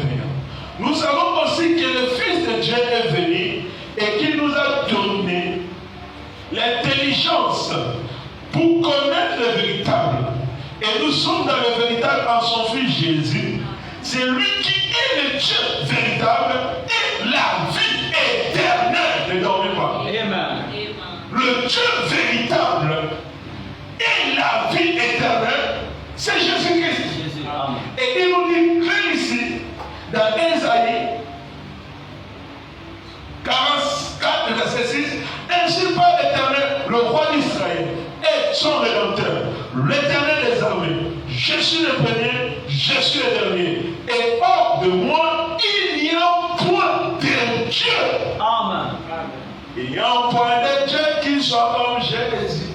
Nous savons aussi que le Fils de Dieu est venu et qu'il nous a donné l'intelligence pour connaître le véritable. Et nous sommes dans le véritable en son Fils Jésus. C'est lui qui est le Dieu véritable et la vie éternelle. Ne dormez pas. Amen. Le Dieu véritable et la vie éternelle, c'est Jésus-Christ. Et il nous dit que ici, dans Ésaïe 44, verset 6, ainsi par l'Éternel, le roi d'Israël, et son rédempteur, l'Éternel des armées. Je suis le premier, je suis le dernier. Et hors de moi, il n'y a point de Dieu. Amen. Il n'y a point de Dieu qui soit comme Jésus.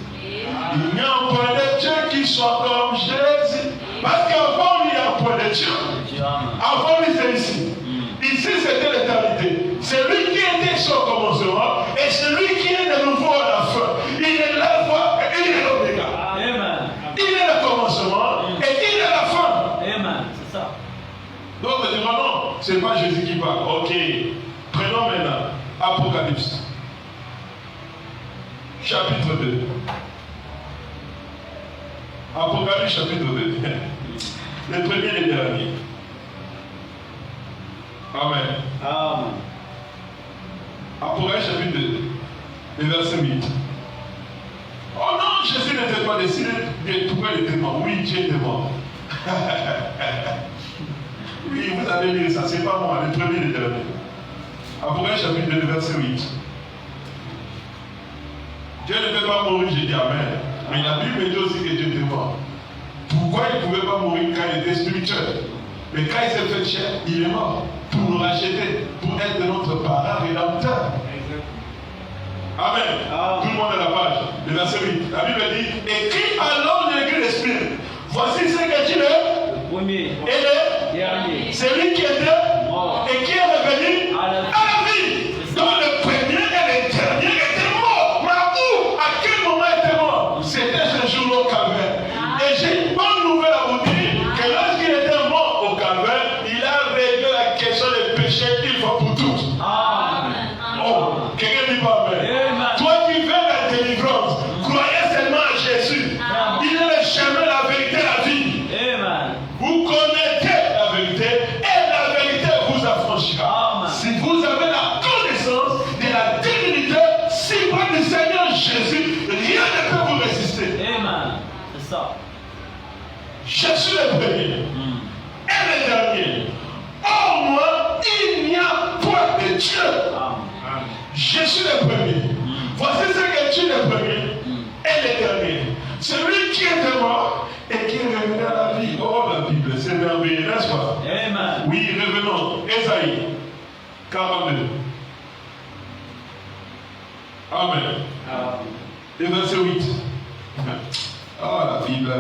Il n'y a point de Dieu qui soit comme Jésus. Parce qu'avant, il n'y a point de Dieu. Avant, il était ici. Ici, c'était l'éternité. C'est lui qui était son commencement et c'est lui qui est de nouveau à la fin. Il est l'alpha et il est l'oméga. Il est le commencement et il est la fin. Amen. C'est ça. Donc, on dit non, ce n'est pas Jésus qui parle. Ok. Prenons maintenant Apocalypse. Chapitre 2. Apocalypse chapitre 2. Le premier et le dernier. Amen. Apocalypse chapitre 2. Le verset 8. Oh non, Jésus n'était pas décidé de trouver les démons. Oui, Dieu est mort. Oui, vous allez lire ça, c'est pas moi, le premier et le dernier. Apocalypse chapitre 2, verset 8. Dieu ne peut pas mourir, j'ai dit Amen. Mais la Bible dit aussi que Dieu était mort. Pourquoi il ne pouvait pas mourir quand il était spirituel? Mais quand il s'est fait chair, il est mort. Pour nous racheter, pour être notre parent rédempteur. Amen. Tout le monde à la page. Le verset 8. La Bible dit, écrit alors l'église l'esprit. Voici ce que tu es. Premier. Et le Dernier. c'est lui qui était mort et qui est revenu à la vie. Donc le premier et le dernier étaient morts. Mais où? À quel moment était mort? C'était ce jour au calvaire. Et j'ai une bonne nouvelle à vous dire que lorsqu'il était mort au calvaire, il a réglé la question des péchés une fois pour toutes. Amen. Oh, quelqu'un dit pas Amen. Toi qui veux la délivrance, croyez seulement à Jésus. Il est le chemin, la vérité, la vie. Amen. Vous connaissez la vérité et la vérité vous affranchira. Amen. Si vous avez la connaissance de la divinité, si vous du Seigneur Jésus, rien ne peut vous résister. Amen. C'est ça. Je suis le premier et le dernier. Hors moi, il n'y a point de Dieu. Amen. Je suis le premier. Voici ce que tu es le premier et le dernier. Celui qui était mort et qui est revenu à la vie. Oh, la Bible, c'est merveilleux, n'est-ce pas? Amen. Oui, revenons. Ésaïe 42. Amen. Et verset 8. Oh, la Bible.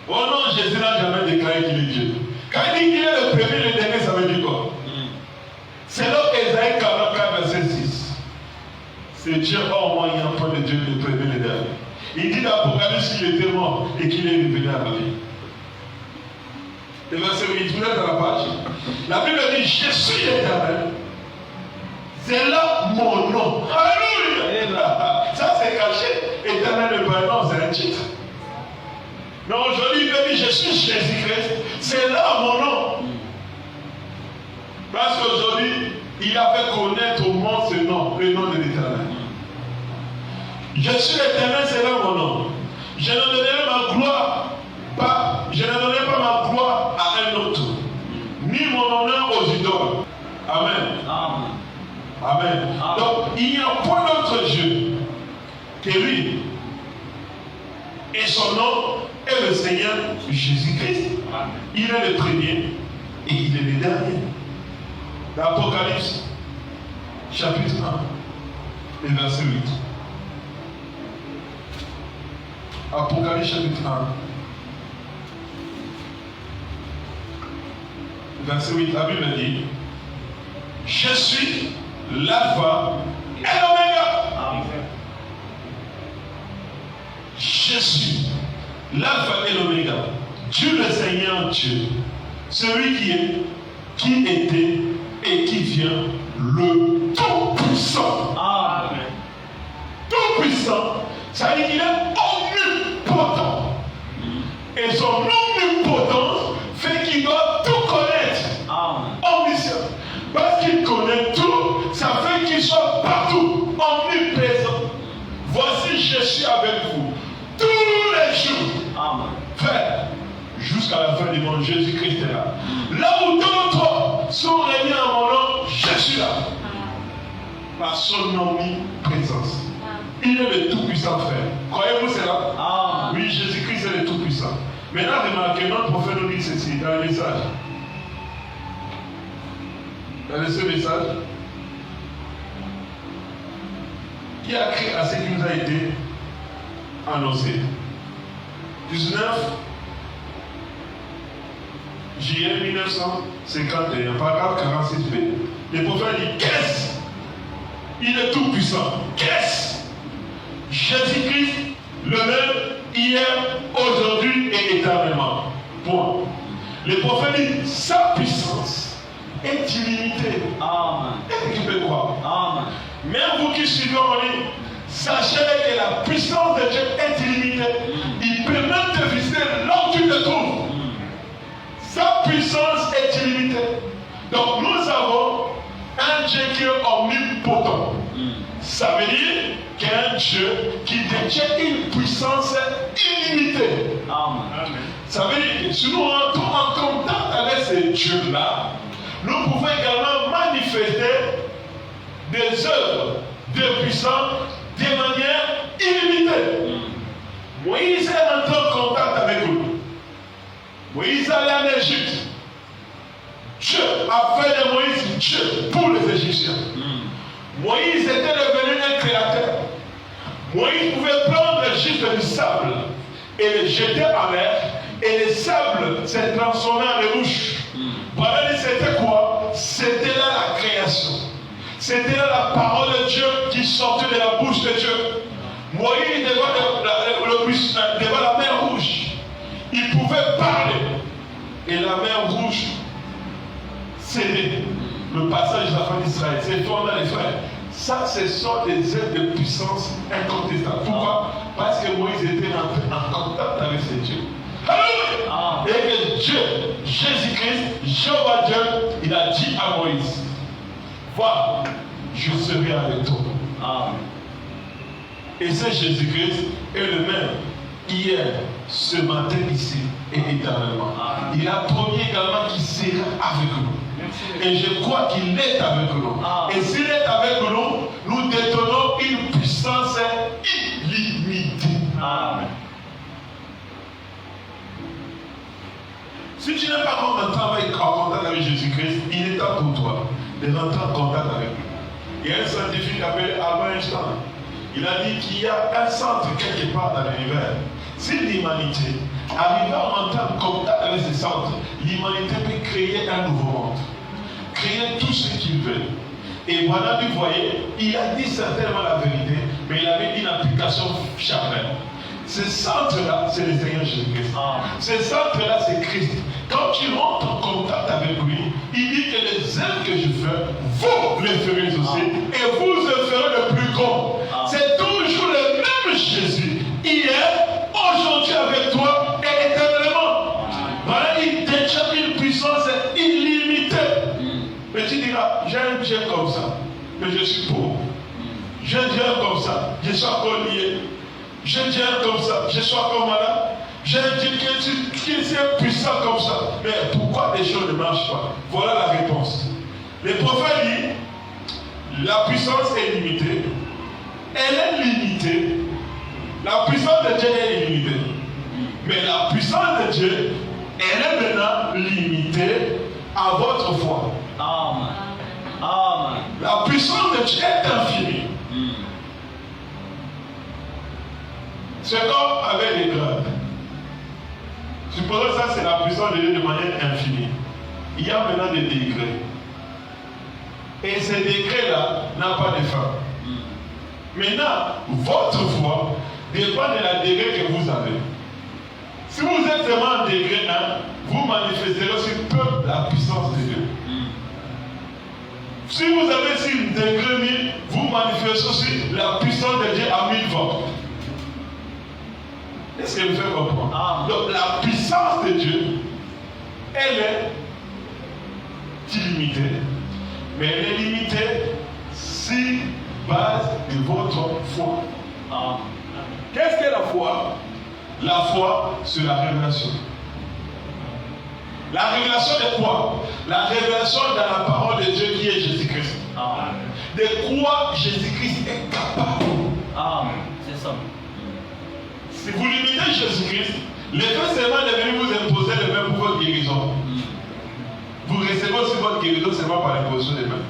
Oh non, Jésus n'a jamais déclaré qu'il est Dieu. Quand il dit qu'il est le premier et le dernier, ça veut dire quoi? C'est là Ésaïe 44, verset 6. C'est Dieu hors moi, il y a un point de Dieu, le premier et le dernier. Il dit dans l'Apocalypse qu'il était mort et qu'il est revenu à la vie. Le verset 8, vous êtes à la page. La Bible dit, je suis l'éternel. C'est là mon nom. Alléluia. Ça c'est caché. Éternel le Père, non, c'est un titre. Mais aujourd'hui, il dit, je suis Jésus-Christ. C'est là mon nom. Parce qu'aujourd'hui, il a fait connaître au monde ce nom, le nom de l'Éternel. Je suis l'Éternel, c'est là mon nom. Je ne donnerai ma gloire pas, je ne donnerai pas ma gloire à un autre, ni mon honneur aux idoles. Amen. Amen. Amen. Donc, il n'y a point d'autre Dieu que lui. Et son nom est le Seigneur Jésus-Christ. Il est le premier et il est le dernier. L'Apocalypse, chapitre 1, et verset 8. Apocalypse, chapitre 1, verset 8. La Bible dit, je suis l'alpha et l'oméga. Je suis l'alpha et l'oméga. Dieu le Seigneur Dieu. Celui qui est, qui était et qui vient, le Tout-Puissant. Amen. Tout-Puissant, ça veut dire qu'il est omnipotent. Et son omnipotence fait qu'il doit tout connaître. Amen. Omniscient. Parce qu'il connaît tout, ça fait qu'il soit partout, omniprésent. Voici, je suis avec vous tous les jours. Amen. Frère, jusqu'à la fin du monde, Jésus-Christ est là. Là où d'autres sont réunis à mon nom, je suis là. Par son omniprésence. Il est le Tout-Puissant, frère. Croyez-vous cela? Amen. Oui, Jésus-Christ est le Tout-Puissant. Maintenant, remarquez, notre prophète nous dit ceci dans le message. Dans ce message, qui a créé à ce qui nous a été annoncé. 19 juillet 1951, paragraphe 46b. Le prophète dit, qu'est-ce? Il est tout puissant. Qu'est-ce? Jésus-Christ, le même, hier, aujourd'hui et éternellement. Point. Le prophète dit, sa puissance est illimitée. Amen. Est-ce que tu peux croire? Amen. Même vous qui suivez en ligne, sachez que la puissance de Dieu est illimitée. Il peut même te visiter là où tu te trouves. Sa puissance est illimitée. Donc nous avons un Dieu qui est omnipotent. Ça veut dire qu'il y a un Dieu qui détient une puissance illimitée. Amen. Ça veut dire que si nous rentrons en contact avec ces dieux-là, nous pouvons également manifester des œuvres de puissance de manière illimitée. Moïse est entré en contact avec lui. Moïse allait en Égypte. Dieu a fait de Moïse Dieu pour les Égyptiens. Moïse était devenu un créateur. Moïse pouvait prendre juste du sable et le jeter en mer, et le sable s'est transformé en rouge. Voilà, c'était quoi? C'était là la création. C'était là la parole de Dieu qui sortait de la bouche de Dieu. Moïse devant la mer rouge, il pouvait parler, et la mer rouge cédait. Le passage de la fin d'Israël, c'est toi dans les frères. Ça, ce sont des œuvres de puissance incontestables. Pourquoi? Parce que Moïse était en contact avec ses dieux. Alléluia! Et que Dieu, Jésus-Christ, Jéhovah Dieu, il a dit à Moïse, va, je serai avec toi. Et c'est Jésus-Christ est le même hier, ce matin ici et éternellement. Il a promis également qu'il sera avec nous. Et je crois qu'il est avec nous. Et s'il est avec nous, nous détenons une puissance illimitée. Si tu n'es pas rentrer en contact avec Jésus-Christ, il est temps pour toi de rentrer en contact avec lui. Il y a un scientifique appelé Albert Einstein. Il a dit qu'il y a un centre quelque part dans l'univers. Si l'humanité arrive à rentrer en contact avec ce centre, l'humanité peut créer un nouveau monde. Créer tout ce qu'il veut. Et voilà, vous voyez, il a dit certainement la vérité, mais il avait une application charnelle. Ce centre-là, c'est le Seigneur Jésus-Christ. Ce centre-là, c'est Christ. Quand tu rentres en contact avec lui, il dit que les œuvres que je fais, vous les ferez aussi, et vous les ferez le plus grand. C'est toujours le même Jésus, hier, aujourd'hui avec toi, et éternellement. Voilà, il détient une puissance illimitée. Mais tu diras, j'ai un Dieu comme ça, mais je suis pauvre. J'ai un Dieu comme ça, je suis encore lié. J'ai un Dieu comme ça, je suis encore malade. J'ai un Dieu qui est puissant comme ça. Mais pourquoi les choses ne marchent pas? Voilà la réponse. Le prophète dit, la puissance est limitée. Elle est limitée. La puissance de Dieu est limitée. Mais la puissance de Dieu, elle est maintenant limitée à votre foi. Amen. Amen. La puissance de Dieu est infinie. C'est comme avec les grades. Supposons que ça c'est la puissance de Dieu de manière infinie. Il y a maintenant des degrés. Et ces degrés-là n'ont pas de fin. Maintenant, votre foi dépend de la degré que vous avez. Si vous êtes vraiment en degré 1, vous manifesterez aussi peu la puissance de Dieu. Si vous avez sur une degré 1000, vous manifestez aussi la puissance de Dieu à 1000 fois. Est-ce que vous faites comprendre? Donc la puissance de Dieu, elle est illimitée, mais elle est limitée si base de votre foi. Qu'est-ce que la foi? La foi, c'est la révélation. La révélation de quoi? La révélation de la parole de Dieu qui est Jésus-Christ. De quoi Jésus-Christ est capable. C'est ça. Si vous limitez Jésus-Christ, le fait seulement de venir vous imposer les mains pour votre guérison. Vous recevez aussi votre guérison seulement par l'imposition des mains.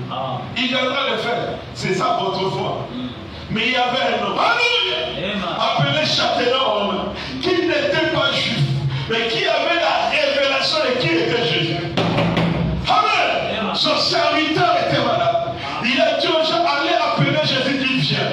Il viendra le faire. C'est ça votre foi. Mais il y avait un homme, appelé Châtelain, qui n'était pas juif, mais qui avait la révélation de qui était Jésus. Amen. Son serviteur était malade. Il a dit aux gens, allez appeler Jésus qui vient.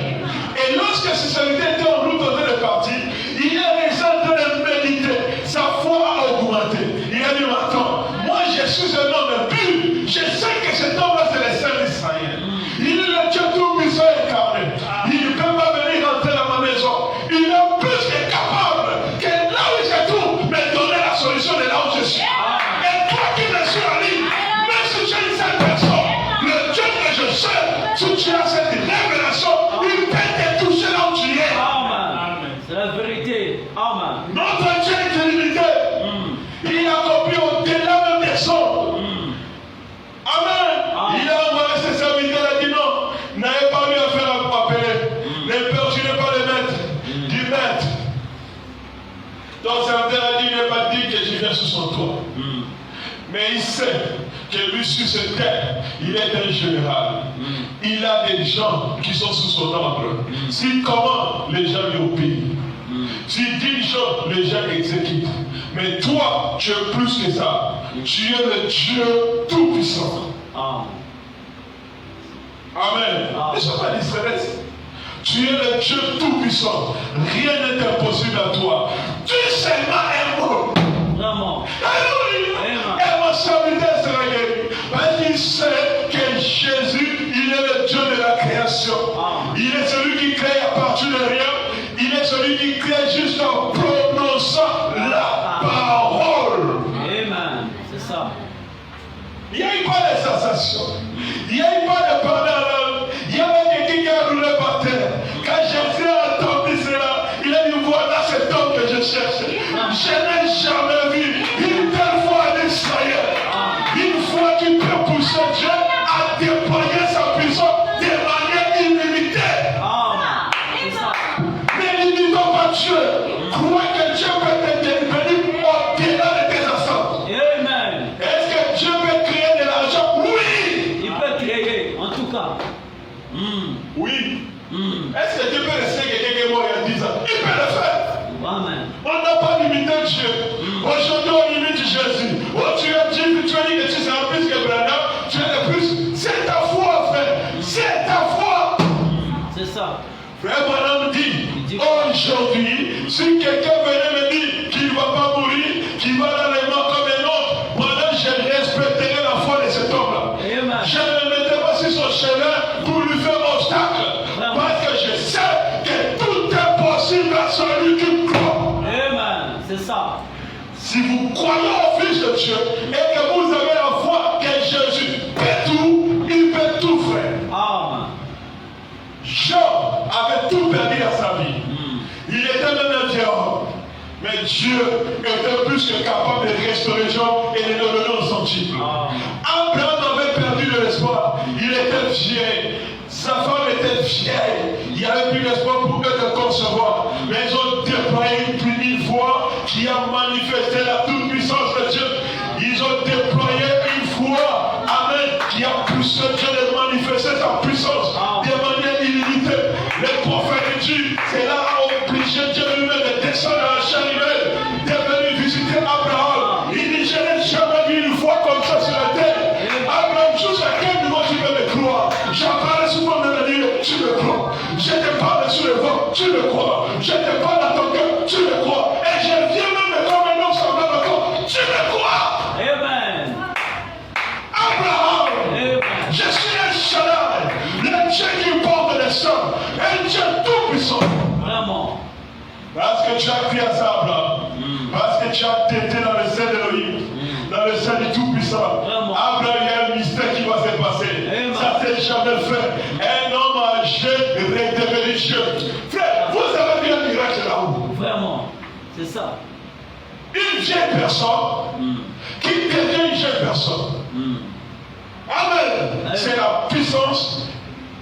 Et lorsque ce serviteur était en route de partir, il est resté en train de méditer. Sa foi a augmenté. Il a dit, attends, moi je suis un homme pur. Je sais que cet homme-là c'est le Saint d'Israël. Il est le Dieu tout-puissant incarné. Il ne peut pas venir rentrer dans ma maison. Il est plus que capable que là où je trouve, me donner la solution de là où je suis. Et toi qui me suis en ligne, même si tu es une seule personne, Mais il sait que lui sur cette terre, il est un général. Il a des gens qui sont sous son ordre. S'il commande, les gens lui obéissent. S'il dit une chose, les gens exécutent. Mais toi, tu es plus que ça. Tu es le Dieu tout-puissant. Amen. Ne sois pas distrait. Tu es le Dieu tout-puissant. Rien n'est impossible à toi. Tu seulement un mot. Vraiment. Alléluia. Et mon serviteur sera guéri. Parce qu'il sait que Jésus, il est le Dieu de la création. Il est celui qui crée à partir de rien. Il est celui qui crée juste en prononçant la parole. Amen. C'est ça. Il n'y a eu pas de sensation. Il n'y a eu pas de parole. Il y avait quelqu'un qui a roulé par terre. Quand Jésus a entendu cela, il a dit voilà cet homme que je cherche. Je n'ai jamais vu une telle foi en Israël. Une foi qui peut pousser Dieu à déployer sa puissance de manière illimitée. Ne limitons pas Dieu. Crois que Dieu peut te délivrer au-delà de tes attentes. Amen. Est-ce que Dieu peut créer de l'argent? Oui. Il peut créer, en tout cas. Oui. Est-ce que Dieu peut rester quelqu'un qui est mort il y a 10 ans? Il peut le faire. Amen. On n'a pas limité Dieu. Aujourd'hui, on limite Jésus. Oh, tu as dit que tu seras plus que Branham. Tu es le plus. C'est ta foi, frère. C'est ta foi. C'est ça. Frère Branham dit, aujourd'hui, si quelqu'un venait me dire qu'il ne va pas mourir, qu'il va dans les morts comme un autre, moi, je respecterai la foi de cet homme-là. Je ne me mettrai pas sur son chemin pour lui faire obstacle. Parce que je sais que tout est possible à celui qui croit. Amen. C'est ça. Si vous croyez au Fils de Dieu et que vous avez la foi que Jésus peut tout, il peut tout faire. Amen. Job avait tout perdu dans sa vie. Il était même un vieil homme. Mais Dieu était plus que capable de restaurer Job et de le donner au centuple. Abraham avait perdu de l'espoir. Il était vieil. Sa femme était vieille. Il n'y avait plus d'espoir pour eux de concevoir. Mais ils ont déployé une foi qui a manifesté la toute-puissance de Dieu. Ils ont déployé une foi, amen, qui a poussé Dieu de manifester sa puissance de manière illimitée. Le prophète dit, c'est là a obligé Dieu lui-même de descendre à la chair humaine, de venir visiter Abraham. Il dit, je n'ai jamais vu une foi comme ça sur la terre. Abraham, jusqu'à quel niveau tu peux me croire? J'apparais souvent de me dire, tu me crois. Je te parle sur le vent, tu me crois. Je te parle à ton cœur, tu me crois. Et je viens même comme un homme semblable à toi, tu me crois. Amen. Abraham, Amen. je suis un Shaddai, le Dieu qui porte les cieux, un Dieu tout-puissant. Vraiment. Parce que tu as crié à ça, Abraham. Parce que tu as été dans le sein d'Élohim, dans le sein du Tout-Puissant. Abraham, il y a un mystère qui va se passer. Ça ne s'est jamais fait. Un homme âgé est devenu Dieu. Frère, vous avez vu un miracle là-haut. Vraiment. C'est ça. Une vieille personne qui devient une jeune personne. Amen. C'est la puissance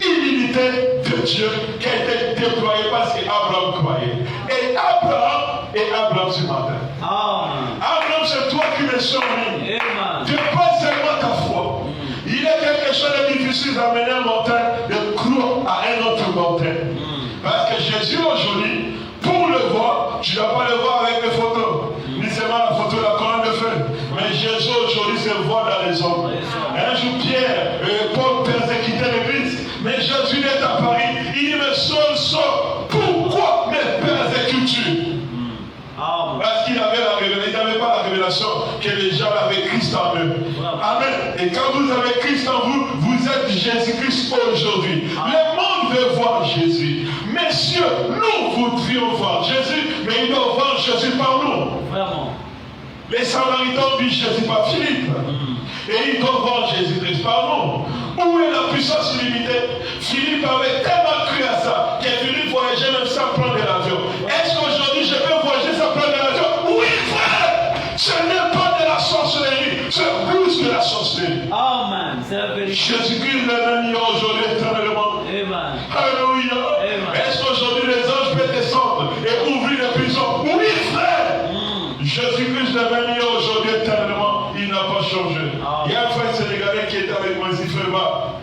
illimitée de Dieu qui a été déployée parce qu'Abraham croyait. Et Abraham ce matin. Abraham, c'est toi qui me sauves. Dépasse seulement ta foi. Il est quelque chose de difficile d'amener un montagne de croire à un autre montagne. Parce que Jésus aujourd'hui, pour le voir, tu ne dois pas le voir avec des photos. Ni seulement la photo de la colonne de feu. Mais Jésus aujourd'hui se voit dans les hommes. Un jour, Pierre et Paul persécutaient l'église. Mais Jésus est apparu. Il me sauve. Pourquoi me persécutes-tu? Parce qu'il avait la révélation. Il n'avait pas la révélation que les gens avaient Christ en eux. Amen. Et quand vous avez Christ en vous, vous êtes Jésus-Christ aujourd'hui. Le monde veut voir Jésus. Messieurs, nous voudrions voir Jésus, mais ils doivent voir Jésus par nous. Vraiment. Les Samaritains ont vu Jésus par Philippe. Et ils doivent voir Jésus-Christ par nous. Où est la puissance illimitée? Philippe avait tellement cru à ça que Philippe voyageait même sans prendre l'avion. Est-ce qu'aujourd'hui je peux voyager sans prendre l'avion? Oui, frère! Ce n'est pas de la sorcellerie, c'est plus que la sorcellerie. Amen. C'est la vérité. Jésus-Christ le même hier, aujourd'hui, éternellement. Amen. Alléluia. Est-ce qu'aujourd'hui les anges peuvent descendre et ouvrir les prisons? Oui, frère! Jésus-Christ le même hier, aujourd'hui, éternellement. Il n'a pas changé. frère,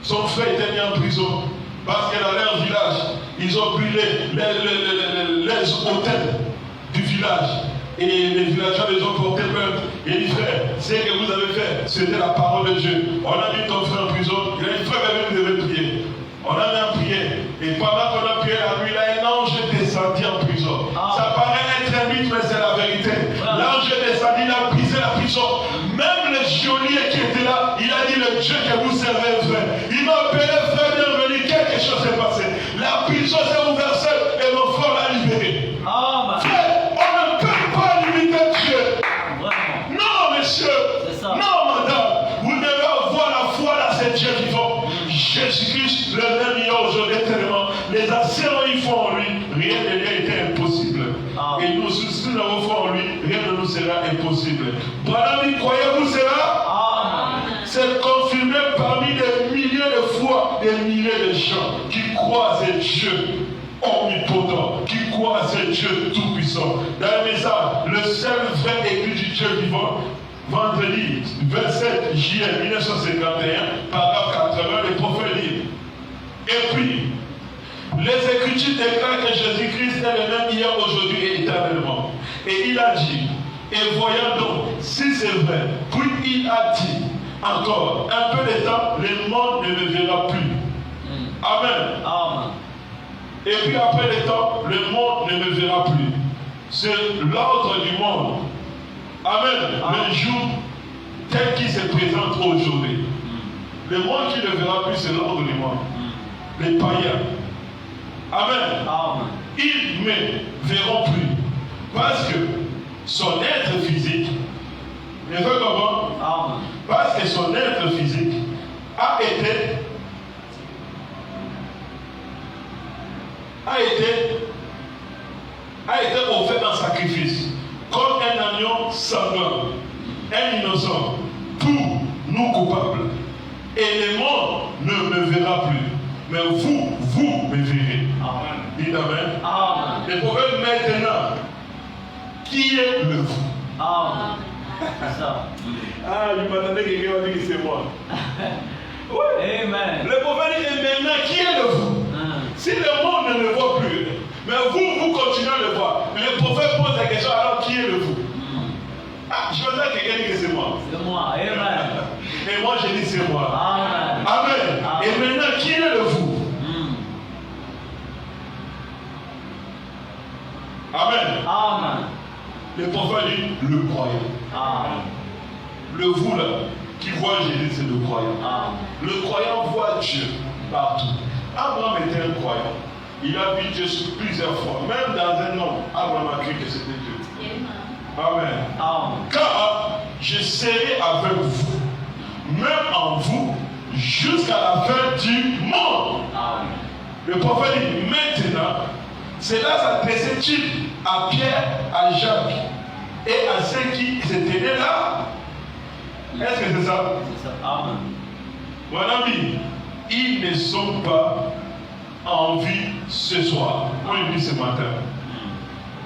son frère était mis en prison parce que dans leur village, ils ont brûlé les hôtels du village. Et les villageois les ont porté plainte. Et il dit, frère, ce que vous avez fait, c'était la parole de Dieu. On a mis ton frère en prison. Il a dit, frère, vous devez prier. On a mis en prière. Et pendant qu'on a prié la nuit, là, un ange est descendu en prison. Ça paraît être un mythe, mais c'est la vérité. L'ange est descendu, il a brisé la prison. Même le geôlier qui était là, il a dit, le Dieu que vous servez, frère. Il m'a appelé, frère, bienvenue, quelque chose s'est passé. La prison s'est ouverte seule et mon frère l'a libéré. Frère, on ne peut pas limiter Dieu. Non, monsieur. Non, madame. Vous devez avoir la foi dans ce Dieu vivant. Jésus-Christ, le même hier, aujourd'hui, tellement. Les anciens, ils font en lui. Rien ne lui a été impossible. Et nous, si nous avons foi en lui, rien ne nous sera impossible. Voilà, croyez-vous cela? C'est confirmé parmi des milliers de fois, des milliers de gens qui croient à Dieu omnipotent, qui croient à Dieu tout-puissant. Dans le message, le seul vrai église du Dieu vivant, vendredi 27 juillet 1951, paragraphe 80, le prophète dit. Et puis, les Écritures déclarent que Jésus-Christ est le même hier, aujourd'hui et éternellement. Et il a dit, et voyons donc, si c'est vrai, puis il a dit, encore un peu de temps, le monde ne me verra plus. Amen. Et puis après le temps, le monde ne me verra plus. C'est l'ordre du monde. Amen. Le jour tel qu'il se présente aujourd'hui. Le monde qui ne verra plus, c'est l'ordre du monde. Les païens. Amen. Ils ne verront plus. Parce que son être physique, ne veut comment? Parce que son être physique a été offert en sacrifice, comme un agneau sanglant, un innocent, pour nous coupables. Et le monde ne me verra plus. Mais vous me verrez. Dites amen. Le prophète maintenant, qui est le vous? Il m'attendait que quelqu'un va dire que c'est moi. Oui. Amen. Le prophète dit maintenant, qui est le vous? Si le monde ne le voit plus, mais vous continuez à le voir. Le prophète pose la question, alors qui est le vous? Je me dis que quelqu'un dit que c'est moi. C'est moi. Amen. Et moi je dis c'est moi. Amen. Et maintenant, qui est le vous? Amen. Le prophète dit le croyant. Le vous là, qui voit Jésus, c'est le croyant. Le croyant voit Dieu partout. Abraham était un croyant. Il a vu Dieu plusieurs fois. Même dans un homme, Abraham a cru que c'était Dieu. Amen. Car je serai avec vous, même en vous, jusqu'à la fin du monde. Le prophète dit maintenant, cela s'adressait-il à Pierre, à Jacques et à ceux qui se tenaient là? Est-ce que c'est ça? C'est ça. Amen. Mon ami, ils ne sont pas en vie ce soir. On le dit ce matin.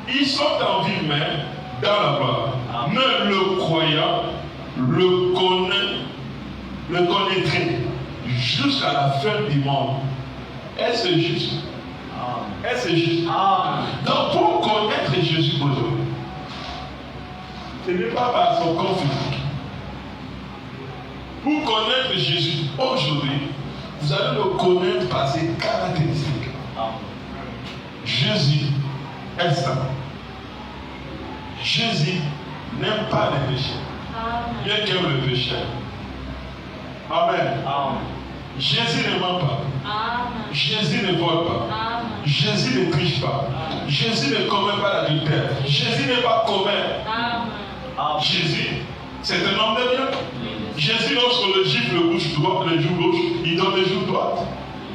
Ils sont en vie même dans la gloire. Mais le croyant le connaîtrait jusqu'à la fin du monde. Est-ce juste? Est-ce juste? Donc pour connaître Jésus aujourd'hui, ce n'est pas par son corps physique. Pour connaître Jésus aujourd'hui, vous allez le connaître par ses caractéristiques. Jésus est saint. Jésus n'aime pas les péchés. Bien qu'il aime le péché. Amen. Jésus ne ment pas. Jésus ne vole pas. Jésus ne triche pas. Jésus ne commet pas l'adultère. Jésus n'est pas commun. Jésus, c'est un homme de bien. Jésus, lorsque le gifle le bouche droite, le joue gauche, il donne le joue droite.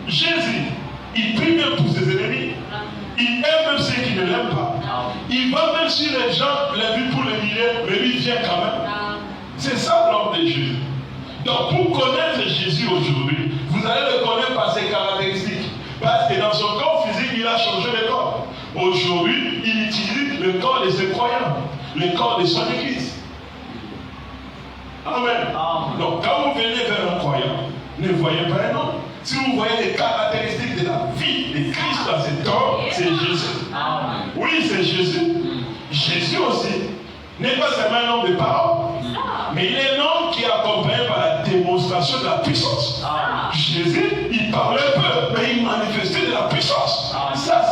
Jésus, il prie même pour ses ennemis. Il aime même ceux qui ne l'aiment pas. Il va même si les gens l'aiment pour le milieu, mais lui vient quand même. C'est ça l'homme de Jésus. Donc pour connaître Jésus aujourd'hui, vous allez le connaître par ses caractéristiques. Parce que dans son corps physique, il a changé de corps. Aujourd'hui, il utilise le corps de ses croyants, le corps de son église. Amen. Donc quand vous venez vers un croyant, ne voyez pas un homme. Si vous voyez les caractéristiques de la vie de Christ dans cet homme, c'est Jésus. Oui, c'est Jésus. Jésus aussi n'est pas seulement un homme de parole, mais il est un homme qui est accompagné par la démonstration de la puissance. Jésus, il parlait peu, mais il manifestait de la puissance. Ça,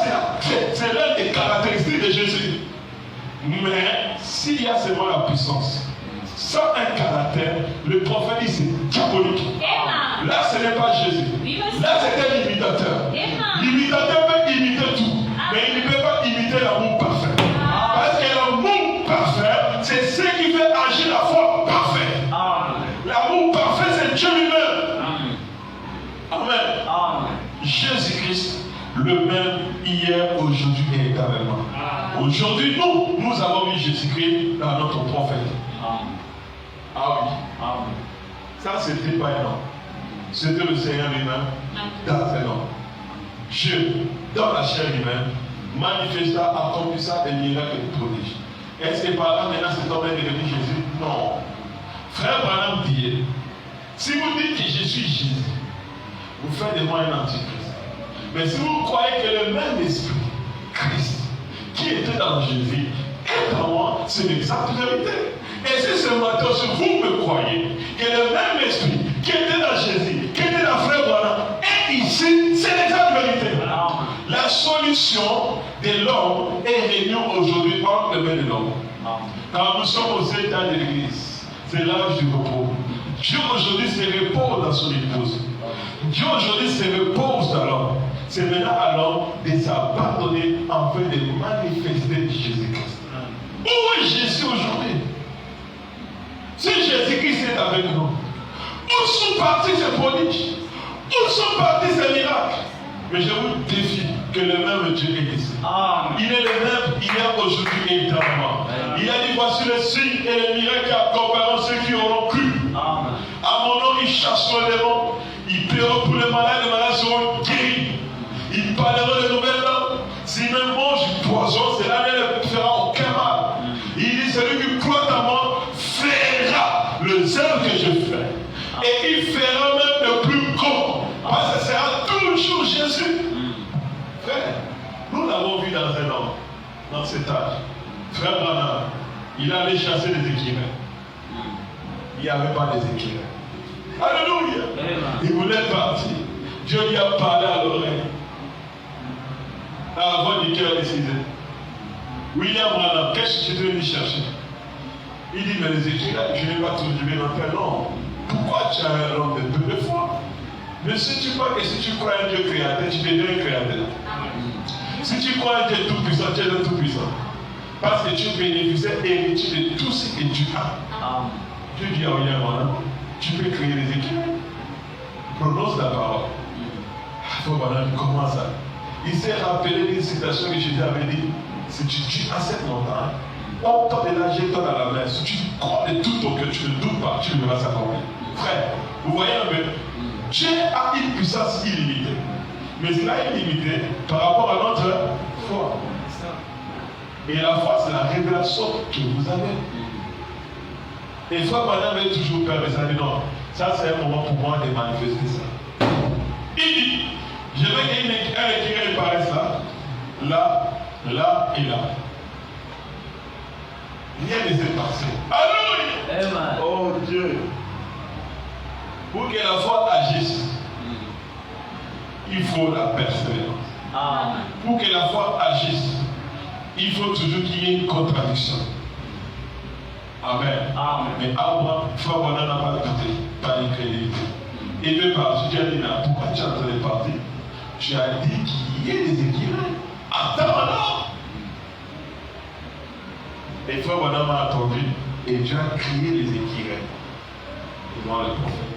c'est l'une des caractéristiques de Jésus. Mais s'il y a seulement la puissance, sans un caractère, le prophète dit c'est diabolique. Là, ce n'est pas Jésus. Là, c'est un imitateur. L'imitateur peut imiter tout, mais il ne peut pas imiter l'amour parfait. Parce que l'amour parfait, c'est ce qui fait agir la foi parfaite. L'amour parfait, c'est Dieu lui-même. Amen. Jésus-Christ, le même hier, aujourd'hui et éternellement. Aujourd'hui, nous avons vu Jésus-Christ dans notre prophète. Ah oui. Ça, c'était pas un homme. C'était le Seigneur lui-même dans un homme. Dieu, dans la chair lui-même, manifesta, accomplissa des miracles et des prodiges. Est-ce que par là, maintenant, cet homme est devenu Jésus? Non. Frère Branham dit, si vous dites que je suis Jésus, vous faites de moi un antichrist. Mais si vous croyez que le même esprit, Christ, qui était dans Jésus, est en moi, c'est l'exacte vérité. Et si ce matin, si vous me croyez que le même esprit qui était dans Jésus, qui était dans Frère Branham, est ici, c'est l'exacte vérité. La solution de l'homme est réunie aujourd'hui entre les mains de l'homme. Quand nous sommes aux états de l'église, c'est l'âge du repos. Dieu aujourd'hui se repose dans son épouse. Dieu aujourd'hui se repose dans l'homme. C'est maintenant à l'homme de s'abandonner afin de manifester Jésus-Christ. Où est Jésus aujourd'hui? Si Jésus-Christ est avec nous, où sont partis ces prodiges? Où sont partis ces miracles? Mais je vous défie que le même Dieu est ici. Il est le même, il est aujourd'hui et éternellement. Il a dit voici les signes et les miracles qui accompagneront ceux qui auront cru. À mon nom, ils chasseront les démons. Ils paieront pour les malades seront guéris. Ils parleront de nouvelles langues. S'ils même mangent du poison, cela ne leur fera aucun mal. Il dit celui qui croit en moi fera le œuvre que je fais. Et il fera même le plus grand. Parce que ce sera toujours Jésus. Frère, nous l'avons vu dans un homme, dans cet âge. Frère Branham, il allait chasser les écrivains. Il n'y avait pas des écrivains. Alléluia. Il voulait partir. Dieu lui a parlé à l'oreille. À la voix du cœur décidé. William Branham, qu'est-ce que tu veux lui chercher? Il dit, mais les écrivains, je n'ai pas toujours bien en fait. Non. Pourquoi tu as un homme de peu de foi? Mais si tu crois que si tu crois un Dieu créateur, tu deviens un créateur. Si tu crois un Dieu tout-puissant, tu es un tout-puissant. Parce que tu bénéficies héritier de tout ce que tu as. Dieu dit à William Branham, tu peux créer les équipes. Prononce la parole. Frère Branham, comment ça? Il s'est rappelé d'une citation que Jésus avait dit, si tu dis à cette montagne, on t'en de la jette dans la mer. Si tu crois de tout ton cœur, tu ne doutes pas, tu verras s'accomplir. Frère, vous voyez un peu, Dieu a une puissance illimitée. Mais il a illimité par rapport à notre foi. Et la foi, c'est la révélation que vous avez. Et Frère Branham avait toujours peur, mais ça dit non, ça c'est un moment pour moi de manifester ça. Il dit, je veux qu'il y ait un écrivain paraisse là, là et là. Rien ne s'est passé. Alléluia! Oh Dieu! Pour que la foi agisse, il faut la persévérance. Pour que la foi agisse, il faut toujours qu'il y ait une contradiction. Amen. Mais Abraham, Frère Branham n'a pas douté, pas d'incrédulité. Il veut partir. Tu as dit là, pourquoi tu es en train de partir? Tu as dit qu'il y ait des écrivains. Attends alors. Et Frère Branham a attendu et Dieu a créé les écrivains devant le prophète.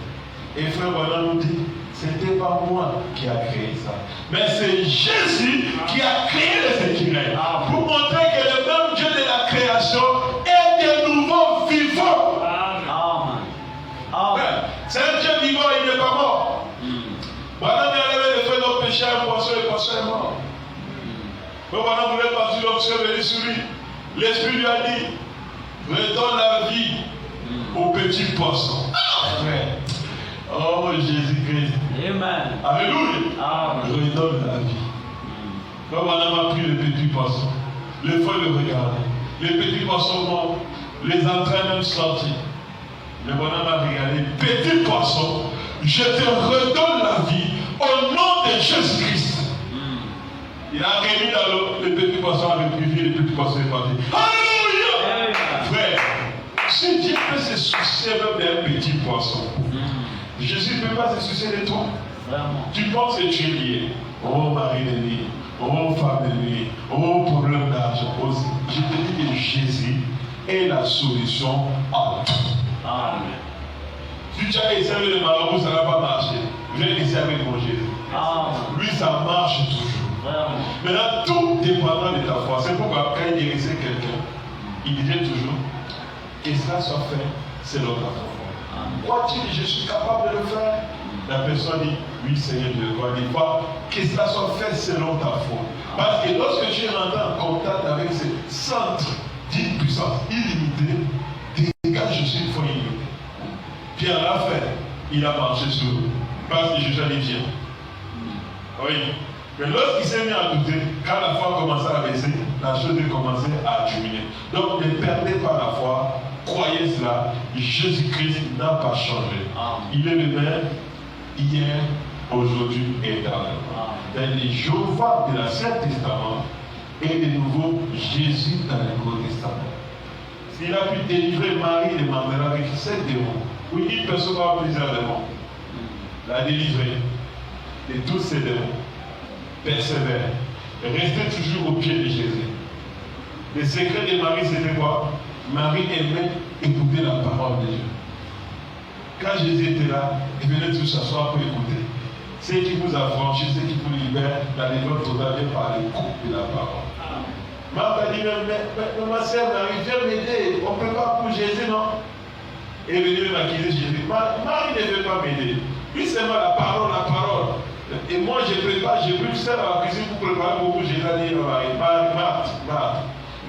Et Frère Branham nous dit, ce n'était pas moi qui a créé ça, mais c'est Jésus qui a créé les écrivains pour montrer que le même Dieu de la création est de nouveau vivant. C'est un Dieu vivant, il n'est pas mort. Branham est allé de faire nos péchés à un poisson et le poisson est mort. Mais Branham voulait partir, l'homme s'est venu sur lui. L'Esprit lui a dit, redonne la vie aux petits poissons. Ah, frère. Oh, Jésus-Christ. Amen. Alléluia. Redonne la vie. Quand madame a pris les petits poissons, il faut le regarder. Les petits poissons morts, les entraînent même sortir. Le bonhomme a regardé, petit poisson, je te redonne la vie au nom de Jésus-Christ. Il a remis dans l'eau, les petits poissons avaient pris vie, les petits poissons sont partis. Alléluia! Frère, si Dieu peut se soucier même d'un petit poisson, Jésus ne peut pas se soucier de toi. Vraiment. Tu penses que tu es lié. Oh, mari de lié. Oh, femme de lié. Oh, problème d'argent aussi. Je te dis que Jésus est la solution à tout. Amen. Si tu as essayé de marabout, ça ne va pas marcher. Viens ici avec mon Jésus. Amen. Lui, ça marche toujours. Vraiment. Maintenant, tout dépendra de ta foi. C'est pourquoi quand il guérissait quelqu'un, il disait toujours que cela soit fait selon ta foi. Crois-tu que je suis capable de le faire? La personne dit, oui Seigneur, je le crois. Il faut que cela soit fait selon ta foi. Parce que lorsque tu es rentré en contact avec ce centre d'une puissance illimitée, dégage aussi une foi illimitée. Pierre l'a fait, il a marché sur eux. Parce que Jésus a dit, viens. Oui. Mais lorsqu'il s'est mis à douter, quand la foi a commencé à baisser, la chose a commencé à diminuer. Donc ne perdez pas la foi, croyez cela, Jésus-Christ n'a pas changé. Il est le même hier, aujourd'hui et éternellement. Les Jéhovah de l'Ancien Testament et de nouveau Jésus dans le Nouveau Testament. S'il a pu délivrer Marie de Magdala avec 7 démons, oui, une personne a plusieurs démons, la délivrer de tous ces démons. Persévère. Restez toujours au pied de Jésus. Le secret de Marie, c'était quoi? Marie aimait écouter la parole de Dieu. Quand Jésus était là, il venait tous s'asseoir pour écouter. Ce qui vous affranchit, ce qui vous libère, la délivrance totale vient par l'écoute de la parole. Marthe a dit, mais ma soeur Marie, viens m'aider. On ne peut pas pour Jésus, non? Et venir m'accuser Jésus. Marie ne veut pas m'aider. Lui, c'est moi la parole, la parole. Et moi, je prépare, j'ai pris ça à la cuisine pour préparer beaucoup. J'ai dit à Marie,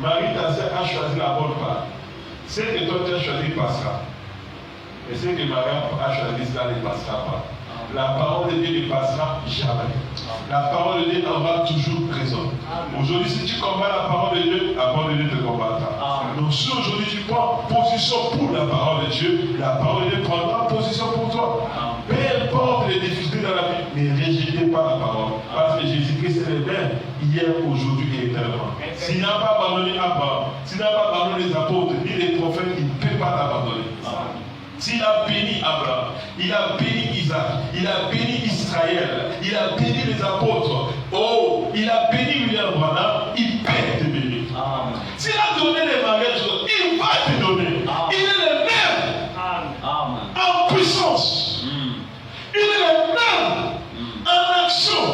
Marie, ta sœur a choisi la bonne part. Ce que toi tu as choisi passera. Et ce que Marie a choisi, cela ne passera pas. La parole de Dieu ne passera jamais. La parole de Dieu aura toujours raison. Aujourd'hui, si tu combats la parole de Dieu, la parole de Dieu te combattra. Donc si aujourd'hui tu prends position pour la parole de Dieu, la parole de Dieu prendra position pour toi. Peu importe les difficultés dans la vie, ne rejetez pas la parole. Parce que Jésus-Christ est le même hier, aujourd'hui et éternellement. S'il n'a pas abandonné Abraham, s'il n'a pas abandonné les apôtres, ni les prophètes, il ne peut pas l'abandonner. S'il a béni Abraham, il a béni Isaac, il a béni Israël, il a béni les apôtres, oh, il a béni William Branham, il peut te bénir. S'il a donné les mariages, il va te donner. Il est le même en puissance. Il est le même en action.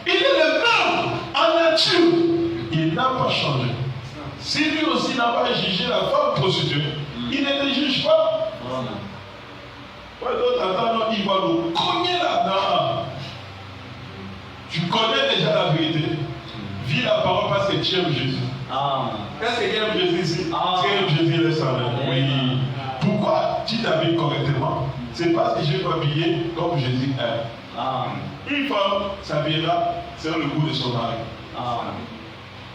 Il est le même en nature. Il n'a pas changé. Si lui aussi n'a pas jugé la femme prostituée, il ne te juge pas. D'autres attendent, il va nous cogner là-dedans. Tu connais déjà la vérité. Vis la parole parce que tu aimes Jésus. Est-ce que tu aimes Jésus ici? Tu aimes Jésus le sang? Oui. Pourquoi tu t'habilles correctement? C'est parce que je veux m'habiller comme Jésus aime. Une femme s'habillera selon le goût de son mari.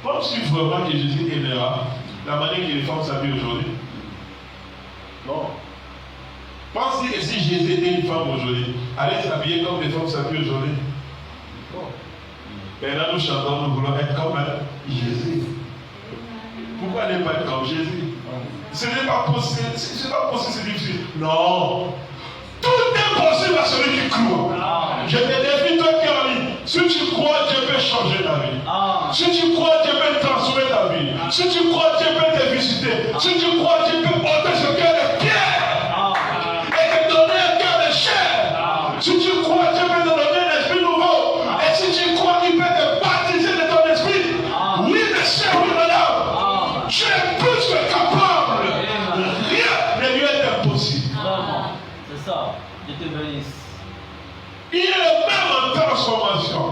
Penses-tu vraiment que Jésus aimera la manière que les femmes s'habillent aujourd'hui? Non. Pense-tu que si Jésus était une femme aujourd'hui, allait s'habiller comme les femmes s'habillent aujourd'hui? Non. Et là, nous chantons, nous voulons être comme Jésus. Pourquoi ne pas être comme Jésus? Ce n'est pas possible, c'est difficile. Non. Tout est possible à celui qui croit. Je te défie, toi qui es en ligne. Si tu crois, Dieu peut changer ta vie. Si tu crois, Dieu peut transformer ta vie. Si tu crois, Dieu peut te visiter. Si tu crois, Dieu peut ôter ce cœur de pierre et te donner un cœur de chair. Si tu crois, Dieu peut te donner un esprit nouveau. Et si tu crois, il peut te baptiser de ton esprit. Oui, monsieur, oui, madame. Tu es plus que capable. Rien ne lui est impossible. C'est ça. Dieu te bénisse. Il est le même en transformation.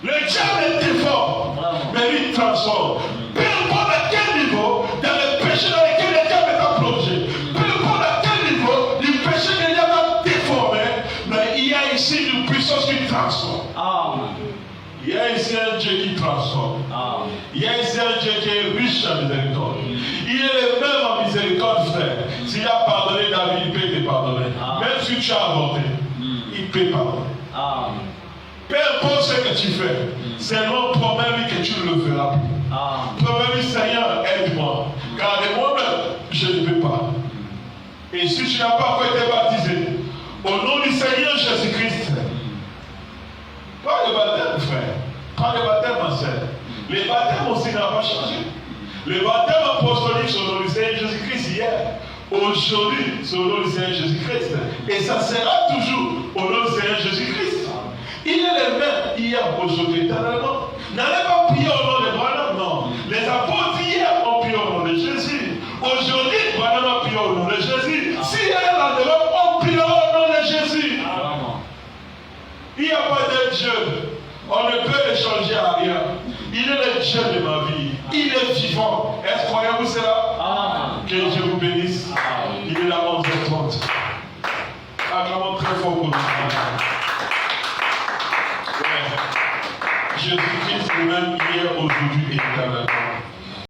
Le diable est fort, mais lui transforme. Peu importe à quel niveau, dans le péché dans lequel le diable est plongé, transforme. Amen. Il y a ici un Dieu qui transforme. Amen. Il y a ici un Dieu qui est riche en miséricorde. Il est le même en miséricorde, frère. S'il a pardonné David, il peut te pardonner. Même si tu as avorté, il peut pardonner. Amen. Peu importe ce que tu fais, seulement promets-lui que tu ne le feras plus. Promets-lui, Seigneur, aide-moi. Car de moi-même, je ne peux pas. Et si tu n'as pas encore été baptisé, au nom du Seigneur Jésus-Christ, pas le baptême, frère. Pas le baptême, ma soeur. Les baptêmes aussi n'ont pas changé. Le baptême apostolique sur le nom du Seigneur Jésus-Christ hier. Aujourd'hui, sur le nom du Seigneur Jésus-Christ. Et ça sera toujours au nom du Seigneur Jésus-Christ. Il est le même hier, aujourd'hui, éternellement. N'allez pas prier au nom de Branham, non. Les apôtres hier ont prié au nom de Jésus. Aujourd'hui, Branham a prié au nom de Jésus. Si elle a devant, on priera au nom de Jésus. Il n'y a pas de Dieu. On ne peut le changer à rien. Il est le Dieu de ma vie. Il est vivant. Est-ce que croyez-vous cela? Que Dieu vous bénisse. Il est la 11h30. Acclamons très fort pour nous. Jésus-Christ est le même hier, aujourd'hui et éternellement.